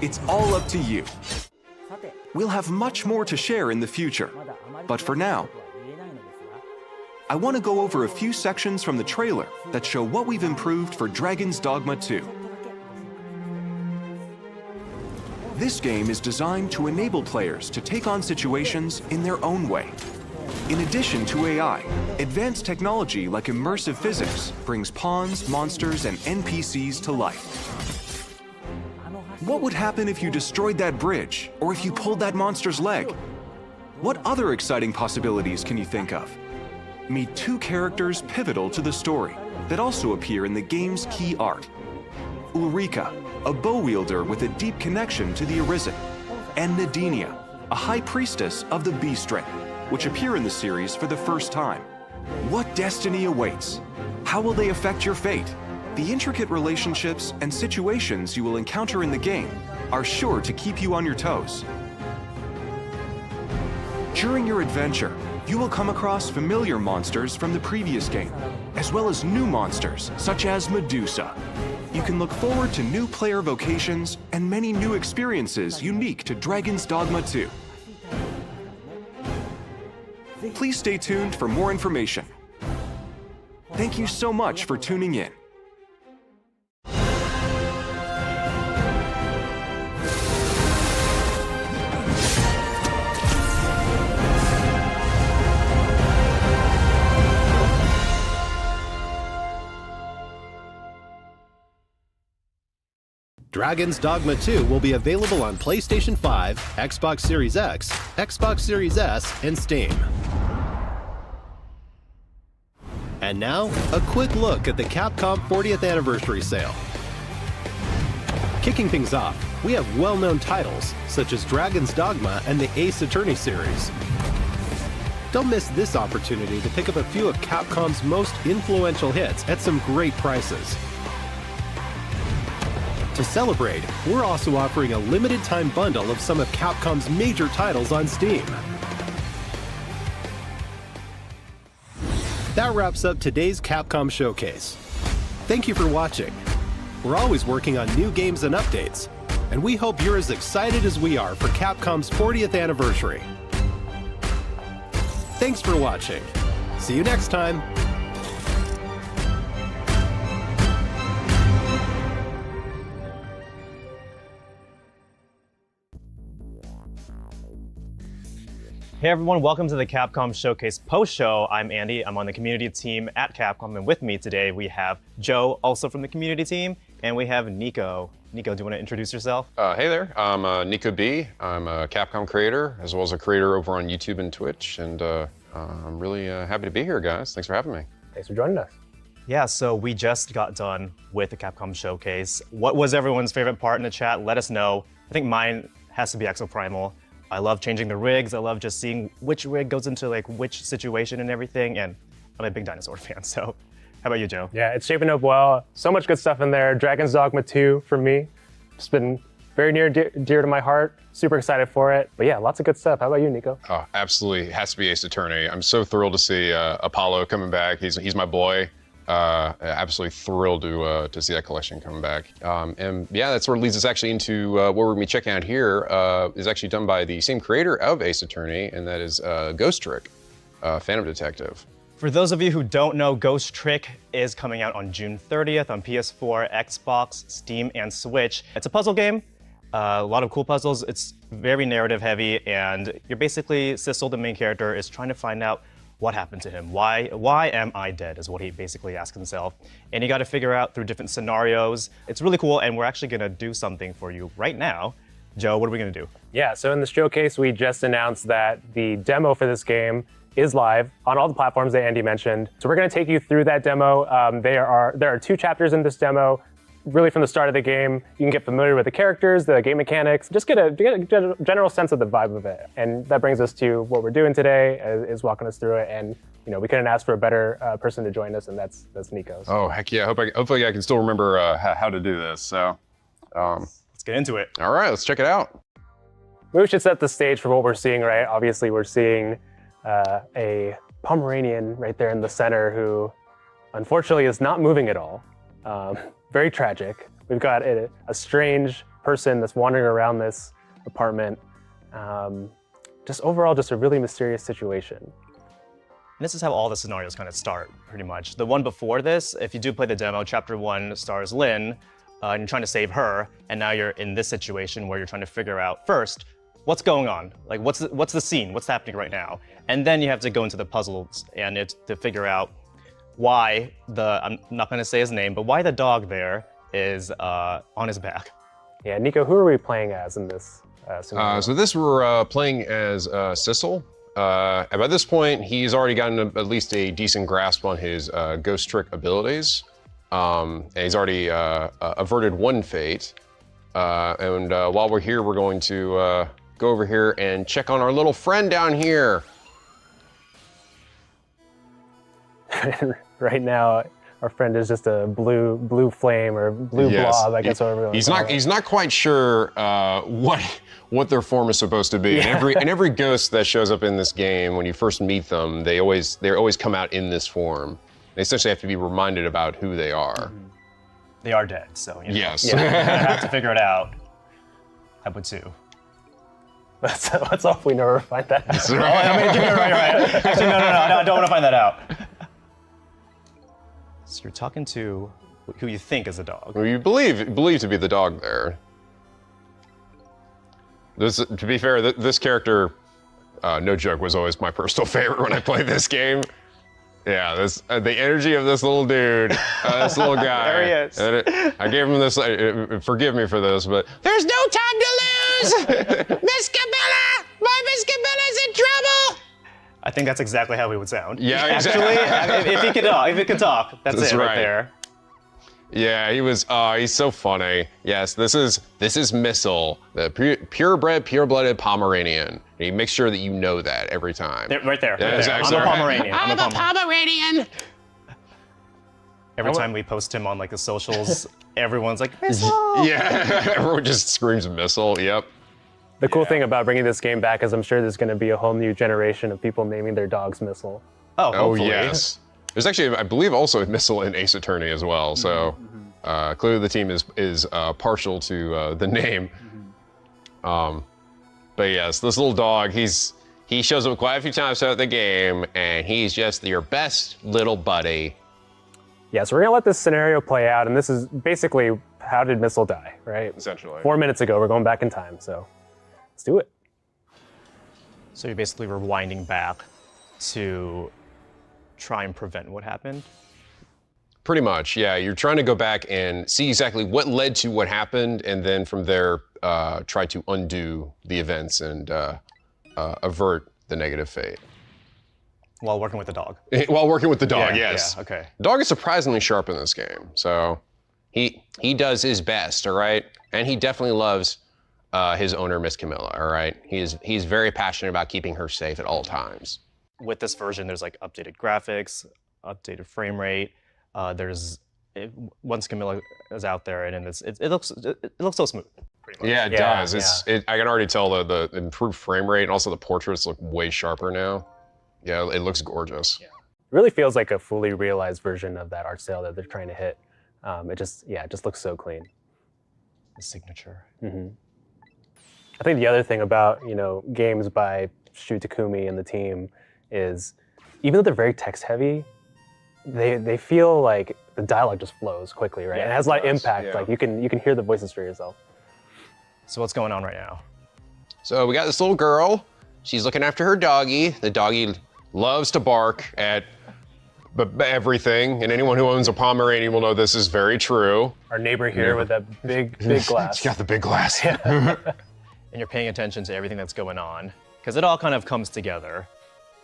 It's all up to you. We'll have much more to share in the future, but for now, I want to go over a few sections from the trailer that show what we've improved for Dragon's Dogma 2. This game is designed to enable players to take on situations in their own way. In addition to AI, advanced technology like immersive physics brings pawns, monsters, and NPCs to life. What would happen if you destroyed that bridge, or if you pulled that monster's leg? What other exciting possibilities can you think of? Meet 2 characters pivotal to the story that also appear in the game's key art. Ulrika, a bow wielder with a deep connection to the Arisen, and Nadinia, a high priestess of the Beast Ring, which appear in the series for the first time. What destiny awaits? How will they affect your fate? The intricate relationships and situations you will encounter in the game are sure to keep you on your toes. During your adventure, you will come across familiar monsters from the previous game, as well as new monsters such as Medusa. You can look forward to new player vocations and many new experiences unique to Dragon's Dogma 2. Please stay tuned for more information. Thank you so much for tuning in. Dragon's Dogma 2 will be available on PlayStation 5, Xbox Series X, Xbox Series S, and Steam. And now, a quick look at the Capcom 40th Anniversary Sale. Kicking things off, we have well-known titles, such as Dragon's Dogma and the Ace Attorney series. Don't miss this opportunity to pick up a few of Capcom's most influential hits at some great prices. To celebrate, we're also offering a limited-time bundle of some of Capcom's major titles on Steam. That wraps up today's Capcom Showcase. Thank you for watching. We're always working on new games and updates, and we hope you're as excited as we are for Capcom's 40th anniversary. Thanks for watching. See you next time. Hey everyone, welcome to the Capcom Showcase post-show. I'm Andy, I'm on the community team at Capcom, and with me today we have Joe, also from the community team, and we have Nico. Nico, do you want to introduce yourself? Hey there, I'm Nico B. I'm a Capcom creator, as well as a creator over on YouTube and Twitch, and I'm really happy to be here, guys. Thanks for having me. Thanks for joining us. Yeah, so we just got done with the Capcom Showcase. What was everyone's favorite part in the chat? Let us know. I think mine has to be Exoprimal. I love changing the rigs. I love just seeing which rig goes into like which situation and everything. And I'm a big dinosaur fan. So how about you, Joe? Yeah, it's shaping up well. So much good stuff in there. Dragon's Dogma 2 for me. It's been very near dear to my heart. Super excited for it. But yeah, lots of good stuff. How about you, Nico? Oh, absolutely. It has to be Ace Attorney. I'm so thrilled to see Apollo coming back. He's my boy. Absolutely thrilled to see that collection coming back. And yeah, that sort of leads us actually into what we're going to be checking out here is actually done by the same creator of Ace Attorney, and that is Ghost Trick, Phantom Detective. For those of you who don't know, Ghost Trick is coming out on June 30th on PS4, Xbox, Steam, and Switch. It's a puzzle game. A lot of cool puzzles. It's very narrative heavy, and you're basically, Sissel, the main character, is trying to find out what happened to him. Why am I dead is what he basically asks himself. And you got to figure out through different scenarios. It's really cool, and we're actually going to do something for you right now. Joe, what are we going to do? Yeah, so in the showcase, we just announced that the demo for this game is live on all the platforms that Andy mentioned. So we're going to take you through that demo. There are 2 chapters in this demo. really from the start of the game, you can get familiar with the characters, the game mechanics, just get a general sense of the vibe of it. And that brings us to what we're doing today, is walking us through it. And we couldn't ask for a better person to join us, and that's Nico. So. Oh, heck yeah. Hopefully I can still remember how to do this. So let's get into it. All right, let's check it out. We should set the stage for what we're seeing, right? Obviously, we're seeing a Pomeranian right there in the center who unfortunately is not moving at all. Very tragic. We've got a strange person that's wandering around this apartment. Just overall, just a really mysterious situation. And this is how all the scenarios kind of start, pretty much. The one before this, if you do play the demo, Chapter 1 stars Lynn, and you're trying to save her, and now you're in this situation where you're trying to figure out, first, what's going on? Like, what's the scene? What's happening right now? And then you have to go into the puzzles and to figure out why I'm not going to say his name, but why the dog there is on his back. Yeah, Nico, who are we playing as in this scenario? So this we're playing as Sissel. And by this point, he's already gotten at least a decent grasp on his ghost trick abilities. And he's already averted one fate. And while we're here, we're going to go over here and check on our little friend down here. Right now, our friend is just a blue flame or blue blob, I guess. He's not quite sure what their form is supposed to be. Yeah. And every ghost that shows up in this game, when you first meet them, they always come out in this form. They essentially have to be reminded about who they are. Mm-hmm. They are dead, so yes, you have to figure it out. I would too. Let's hope we never find that out. Right. I mean, you're right. Actually, no, I don't want to find that out. So you're talking to who you think is a dog. Who you believe to be the dog there. To be fair, this character, no joke, was always my personal favorite when I played this game. Yeah, the energy of this little dude, this little guy. There he is. I gave him this, forgive me for this, but there's no time to lose! Miss Camilla! My Miss Camilla's in trouble! I think that's exactly how he would sound. Yeah, exactly. Actually, if he could talk, that's it right there. Yeah, he's so funny. Yes, this is Missile, the purebred, pure-blooded Pomeranian. You make sure that you know that every time. Right there. Yeah, right there. I'm a Pomeranian. I'm a Pomeranian. Every time we post him on like the socials, everyone's like, Missile! Yeah, everyone just screams Missile, yep. The cool thing about bringing this game back is I'm sure there's going to be a whole new generation of people naming their dogs Missile. Oh, hopefully. Yes. There's actually, I believe, also a Missile in Ace Attorney as well. So clearly the team is partial to the name. But yes, this little dog, he shows up quite a few times throughout the game, and he's just your best little buddy. Yeah, so we're gonna let this scenario play out, and this is basically how did Missile die, right? Essentially. 4 minutes ago, we're going back in time, so let's do it. So you're basically rewinding back to try and prevent what happened? Pretty much, yeah. You're trying to go back and see exactly what led to what happened, and then from there, try to undo the events and avert the negative fate. While working with the dog. While working with the dog, yes. Yeah, okay. The dog is surprisingly sharp in this game, so he does his best, all right? And he definitely loves his owner, Miss Camilla, all right? He's very passionate about keeping her safe at all times. With this version, there's like updated graphics, updated frame rate. Once Camilla is out there, and it looks so smooth. Pretty much. Yeah, it does. I can already tell the improved frame rate, and also the portraits look way sharper now. Yeah, it looks gorgeous. Yeah. It really feels like a fully realized version of that art style that they're trying to hit. It just looks so clean. The signature. Mm-hmm. I think the other thing about games by Shu Takumi and the team is, even though they're very text heavy, they feel like the dialogue just flows quickly, right? Yeah, and it has a lot of impact. Yeah. Like you can hear the voices for yourself. So what's going on right now? So we got this little girl. She's looking after her doggie. The doggie loves to bark at everything, and anyone who owns a Pomeranian will know this is very true. Our neighbor here with that big glass. She's got the big glass. And you're paying attention to everything that's going on, because it all kind of comes together.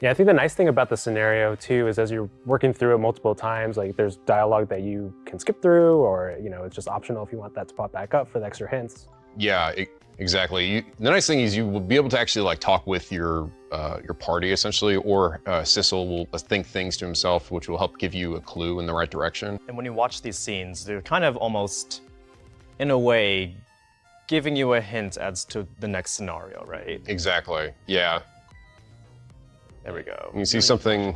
Yeah, I think the nice thing about the scenario too is as you're working through it multiple times, like there's dialogue that you can skip through, or it's just optional if you want that to pop back up for the extra hints. Yeah, exactly. The nice thing is you will be able to actually like talk with your party essentially, or Sissel will think things to himself, which will help give you a clue in the right direction. And when you watch these scenes, they're kind of almost, in a way, giving you a hint as to the next scenario, right? Exactly. Yeah. There we go. You see something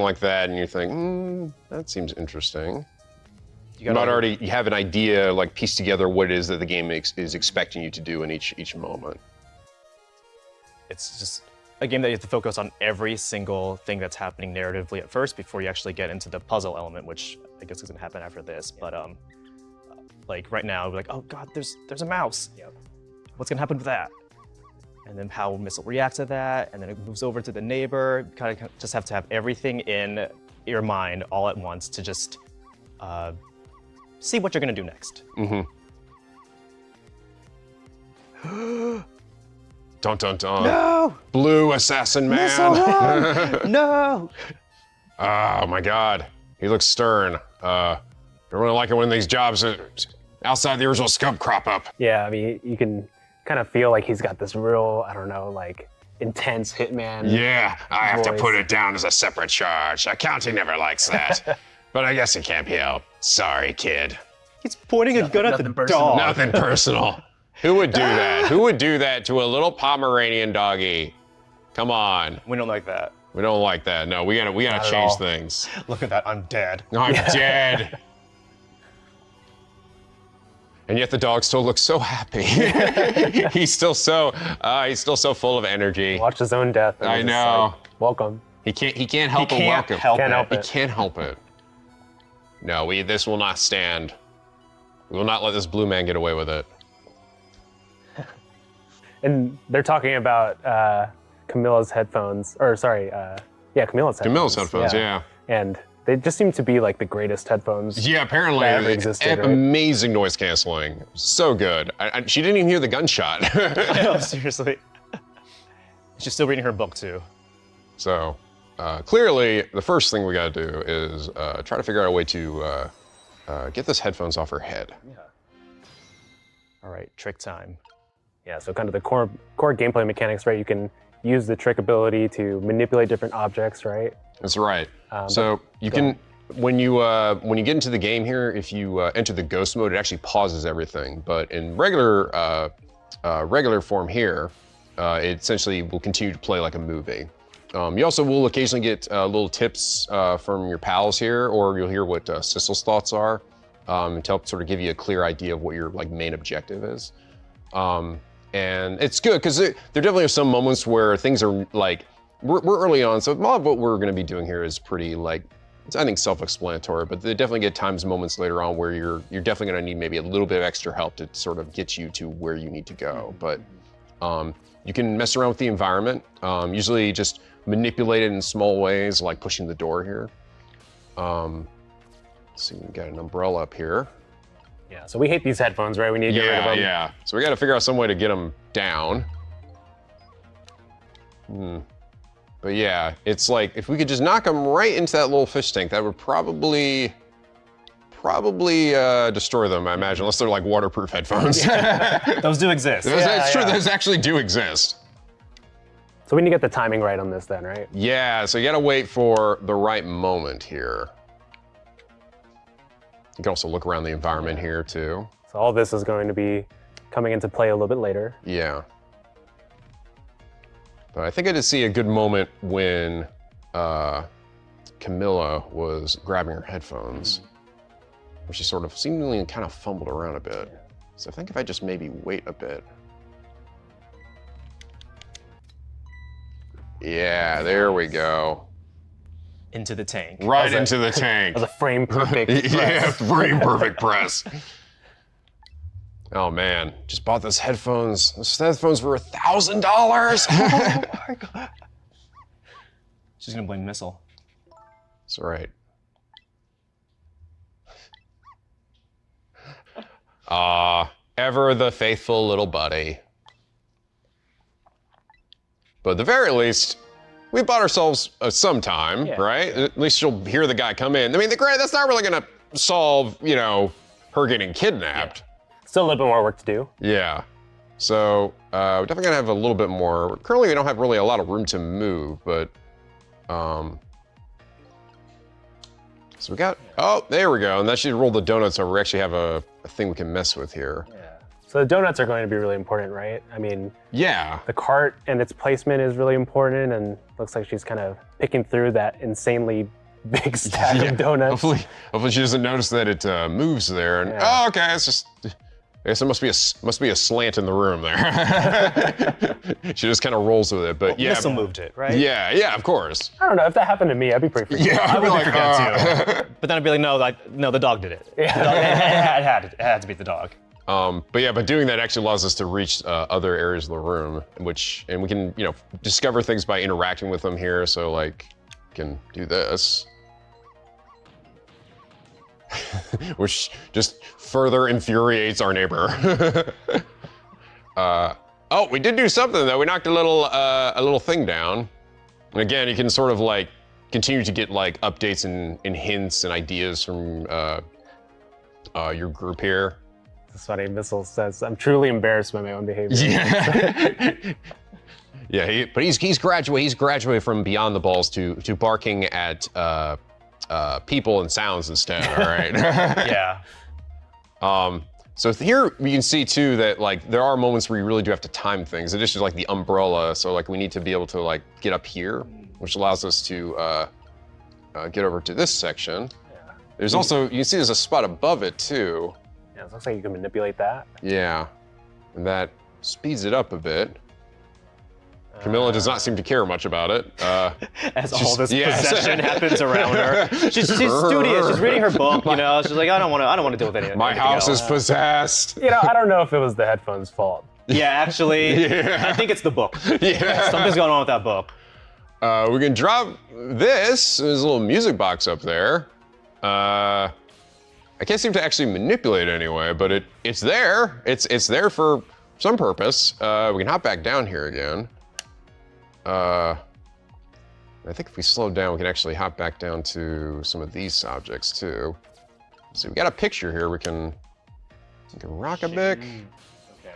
like that, and you think, that seems interesting. You have an idea, like piece together what it is that the game is expecting you to do in each moment. It's just a game that you have to focus on every single thing that's happening narratively at first before you actually get into the puzzle element, which I guess is gonna happen after this. But like right now, we're like, oh God, there's a mouse. Yep. What's gonna happen with that? And then how Missile reacts to that, and then it moves over to the neighbor. You kind of just have to have everything in your mind all at once to just see what you're gonna do next. Dun dun dun. No! Blue assassin man. Missile, no! Oh my God, he looks stern. Don't really like it when these jobs outside the original scope crop up. Yeah, I mean, you can kind of feel like he's got this real, I don't know, like intense hitman. Yeah, I have to put it down as a separate charge. Accounting never likes that. But I guess it can't be helped. Sorry, kid. He's pointing a gun at the dog. Nothing personal. Who would do that? Who would do that to a little Pomeranian doggy? Come on. We don't like that. We don't like that. No, we gotta change things. Look at that, I'm dead. I'm dead. And yet the dog still looks so happy. he's still so full of energy. Watch his own death. I know. Like, welcome. He can't help but welcome. He can't help it. No, this will not stand. We will not let this blue man get away with it. And they're talking about Camilla's headphones, or sorry, Camilla's headphones. Camilla's headphones, yeah. And they just seem to be like the greatest headphones. Yeah, apparently that ever existed, right? Amazing noise canceling, so good. She didn't even hear the gunshot. I know, seriously. She's still reading her book too. So clearly, the first thing we got to do is try to figure out a way to get this headphones off her head. Yeah. All right, trick time. Yeah, so kind of the core gameplay mechanics, right? You can use the trick ability to manipulate different objects, right? That's right. So you can, when you get into the game here, if you enter the ghost mode, it actually pauses everything. But in regular form here, it essentially will continue to play like a movie. You also will occasionally get little tips from your pals here, or you'll hear what Sissel's thoughts are, to help sort of give you a clear idea of what your main objective is. And it's good because there definitely are some moments where things are like, we're early on, so a lot of what we're going to be doing here is pretty it's, I think, self-explanatory, but they definitely get moments later on where you're definitely going to need maybe a little bit of extra help to sort of get you to where you need to go. But you can mess around with the environment, usually just manipulate it in small ways, like pushing the door here. So you got an umbrella up here. Yeah, so we hate these headphones, right? We need to get rid of them. Yeah, so we got to figure out some way to get them down. But yeah, it's like, if we could just knock them right into that little fish tank, that would probably destroy them, I imagine, unless they're like waterproof headphones. Those do exist. That's true, those actually do exist. So we need to get the timing right on this then, right? Yeah, so you gotta wait for the right moment here. You can also look around the environment here too. So all this is going to be coming into play a little bit later. Yeah. But I think I did see a good moment when Camilla was grabbing her headphones, where she sort of seemingly kind of fumbled around a bit. So I think if I just maybe wait a bit. Yeah, there we go. Into the tank. Right into the tank. That was a frame perfect press. Yeah, frame perfect press. Oh man, just bought those headphones. Those headphones were $1,000. Oh my God. She's gonna blame Missile. That's right. Ever the faithful little buddy. But at the very least, we bought ourselves some time, right? At least she'll hear the guy come in. I mean, granted, that's not really gonna solve, you know, her getting kidnapped. Still a little bit more work to do. Yeah. So we're definitely gonna have a little bit more. Currently, we don't have really a lot of room to move, but so we got. Oh, there we go. And that should roll the donuts over. We actually have a thing we can mess with here. Yeah. So the donuts are going to be really important, right? I mean, yeah. The cart and its placement is really important, and looks like she's kind of picking through that insanely big stack of donuts. Hopefully she doesn't notice that it moves there. And oh, okay, it's just. I guess there must be a slant in the room there. She just kind of rolls with it, but yeah. Missile moved it, right? Yeah, of course. I don't know if that happened to me. I'd be pretty freaked out. Yeah, I would be freaked out too. But then I'd be like, no, the dog did it. Yeah. It had to be the dog. But doing that actually allows us to reach other areas of the room, and we can, you know, discover things by interacting with them here. So like, we can do this. Which just further infuriates our neighbor. Oh, we did do something though. We knocked a little thing down. And again, you can sort of like continue to get like updates and hints and ideas from your group here. It's funny, Missile says, I'm truly embarrassed by my own behavior. Yeah. Yeah, but he's graduated from beyond the balls to barking at people and sounds instead, all right? Yeah. So here you can see too that like there are moments where you really do have to time things. It is just like the umbrella, so like we need to be able to like get up here, which allows us to get over to this section. Yeah. There's also, you can see there's a spot above it too. Yeah, it looks like you can manipulate that. Yeah, and that speeds it up a bit. Camilla does not seem to care much about it. As all this possession happens around her. She's studious. She's reading her book, you know. She's like, I don't want to deal with anything. My house is possessed. You know, I don't know if it was the headphones' fault. Yeah, actually, I think it's the book. Yeah. Something's going on with that book. We can drop this. There's a little music box up there. I can't seem to actually manipulate it anyway, but it's there. It's there for some purpose. We can hop back down here again. I think if we slow down, we can actually hop back down to some of these objects too. So we got a picture here. We can rock a bit.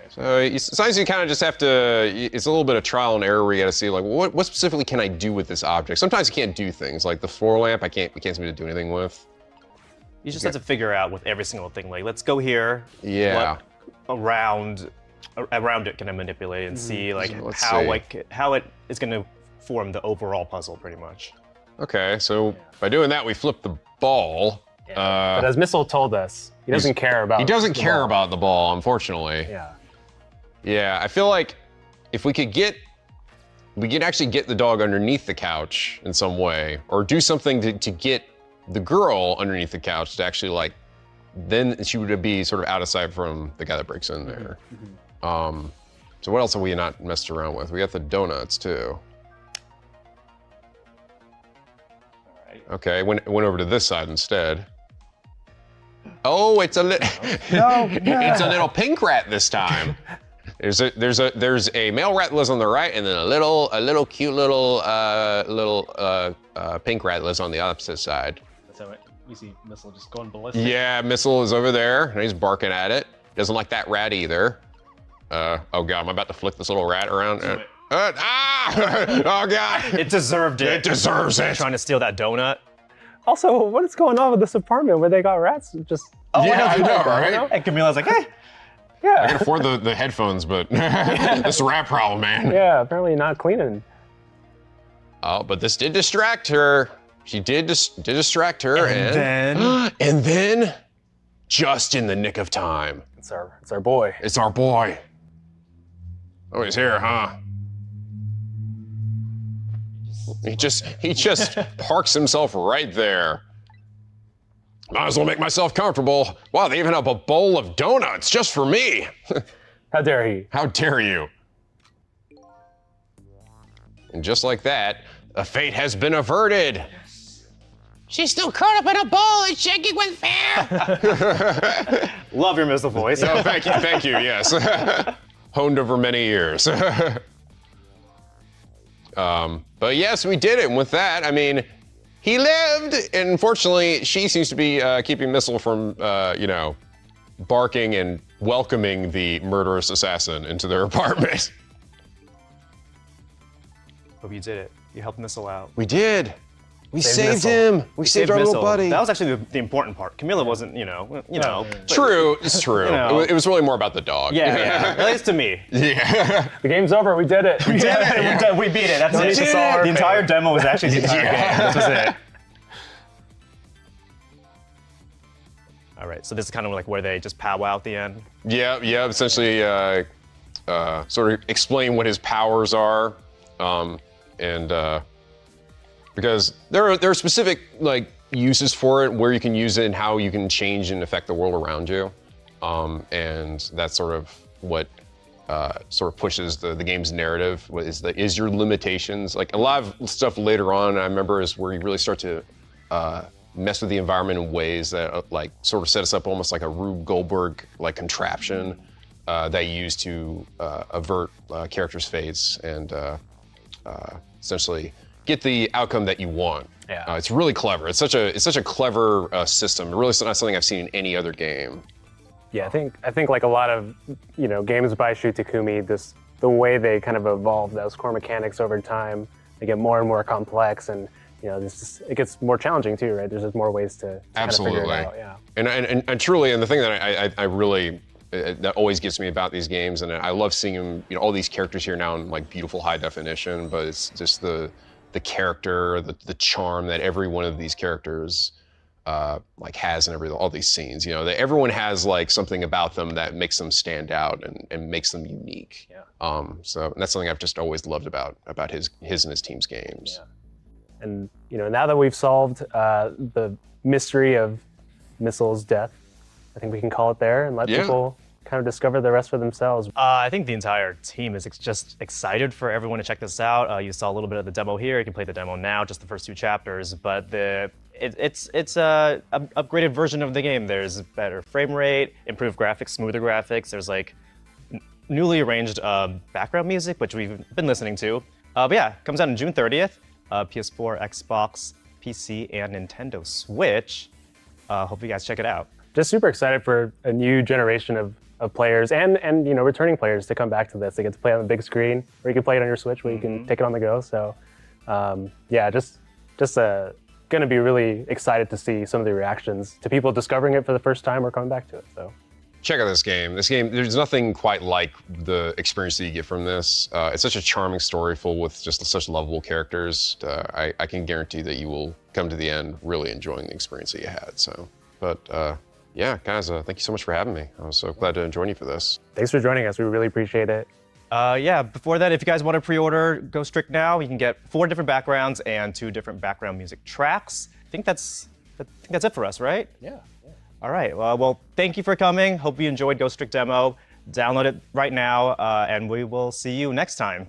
So sometimes you kind of just have to. It's a little bit of trial and error where you got to see like, what specifically can I do with this object? Sometimes you can't do things like the floor lamp. We can't seem to do anything with. You just have to figure out with every single thing. Like, let's go here. Yeah. What around it can I manipulate and see like how it is going to form the overall puzzle pretty much. Okay, so by doing that we flip the ball. Yeah. But as Missile told us, he doesn't care about. He doesn't care about the ball, unfortunately. Yeah. Yeah, I feel like if we could actually get the dog underneath the couch in some way, or do something to get the girl underneath the couch to actually like, then she would be sort of out of sight from the guy that breaks in there. So what else have we not messed around with? We got the donuts too. All right. Okay, went over to this side instead. Oh, it's a little, it's a little pink rat this time. There's a male rat that lives on the right, and then a little cute little pink rat that lives on the opposite side. So we see Missile just going ballistic. Yeah, Missile is over there, and he's barking at it. Doesn't like that rat either. Oh God, I'm about to flick this little rat around. Oh God! It deserved it. It deserves it. Trying to steal that donut. Also, what is going on with this apartment where they got rats just? Oh, yeah, I know, right? And Camilla's like, hey. Yeah. I can afford the headphones, but this rat problem, man. Yeah, apparently not cleaning. Oh, but this did distract her. She did distract her, and then, just in the nick of time. It's our boy. It's our boy. Oh, he's here, huh? He just parks himself right there. Might as well make myself comfortable. Wow, they even have a bowl of donuts just for me. How dare he? How dare you? And just like that, a fate has been averted. She's still caught up in a ball and shaking with fear. Love your Missile voice. Oh, thank you, yes. Honed over many years. But yes, we did it. And with that, I mean, he lived. And unfortunately, she seems to be keeping Missile from, you know, barking and welcoming the murderous assassin into their apartment. Hope you did it. You helped Missile out. We did. We saved him. We saved our little buddy. That was actually the important part. Camilla wasn't, you know. True, it's true. You know. It was really more about the dog. Yeah. At least to me. Yeah. The game's over. We did it. We did it. We beat it. That's it. The entire demo was actually the entire game. This was it. All right, so this is kind of like where they just powwow at the end. Yeah. Essentially, sort of explain what his powers are, because there are specific like uses for it, where you can use it and how you can change and affect the world around you, and that's sort of what sort of pushes the game's narrative. What is your limitations? Like a lot of stuff later on, I remember, is where you really start to mess with the environment in ways that like sort of set us up almost like a Rube Goldberg like contraption that you use to avert characters' fates and essentially get the outcome that you want. Yeah. It's really clever. It's such a clever system. Really not something I've seen in any other game. Yeah, I think like a lot of, you know, games by Shu Takumi, the way they kind of evolve those core mechanics over time, they get more and more complex, and you know, it gets more challenging too, right? There's just more ways to Absolutely. kind of figure it out. Yeah. And truly, and the thing that I really that always gets me about these games, and I love seeing them, you know, all these characters here now in like beautiful high definition, but it's just the character, the charm that every one of these characters like has in all these scenes. You know, that everyone has like something about them that makes them stand out and makes them unique. Yeah. So that's something I've just always loved about his and his team's games. Yeah. And you know, now that we've solved the mystery of Missile's death, I think we can call it there and let people kind of discover the rest for themselves. I think the entire team is just excited for everyone to check this out. You saw a little bit of the demo here. You can play the demo now, just the first 2 chapters. But it's a upgraded version of the game. There's better frame rate, improved graphics, smoother graphics. There's like newly arranged background music, which we've been listening to. But yeah, it comes out on June 30th. PS4, Xbox, PC, and Nintendo Switch. Hope you guys check it out. Just super excited for a new generation of players and you know, returning players to come back to this. They get to play on the big screen, or you can play it on your Switch, where you can take it on the go. So yeah, just gonna be really excited to see some of the reactions to people discovering it for the first time or coming back to it. So check out this game. This game, there's nothing quite like the experience that you get from this. It's such a charming story full with just such lovable characters. I can guarantee that you will come to the end really enjoying the experience that you had. So, but yeah, guys, thank you so much for having me. I was so glad to join you for this. Thanks for joining us. We really appreciate it. Yeah, before that, if you guys want to pre-order Ghost Trick now, you can get 4 different backgrounds and 2 different background music tracks. I think that's it for us, right? Yeah. All right. Well, thank you for coming. Hope you enjoyed Ghost Trick demo. Download it right now, and we will see you next time.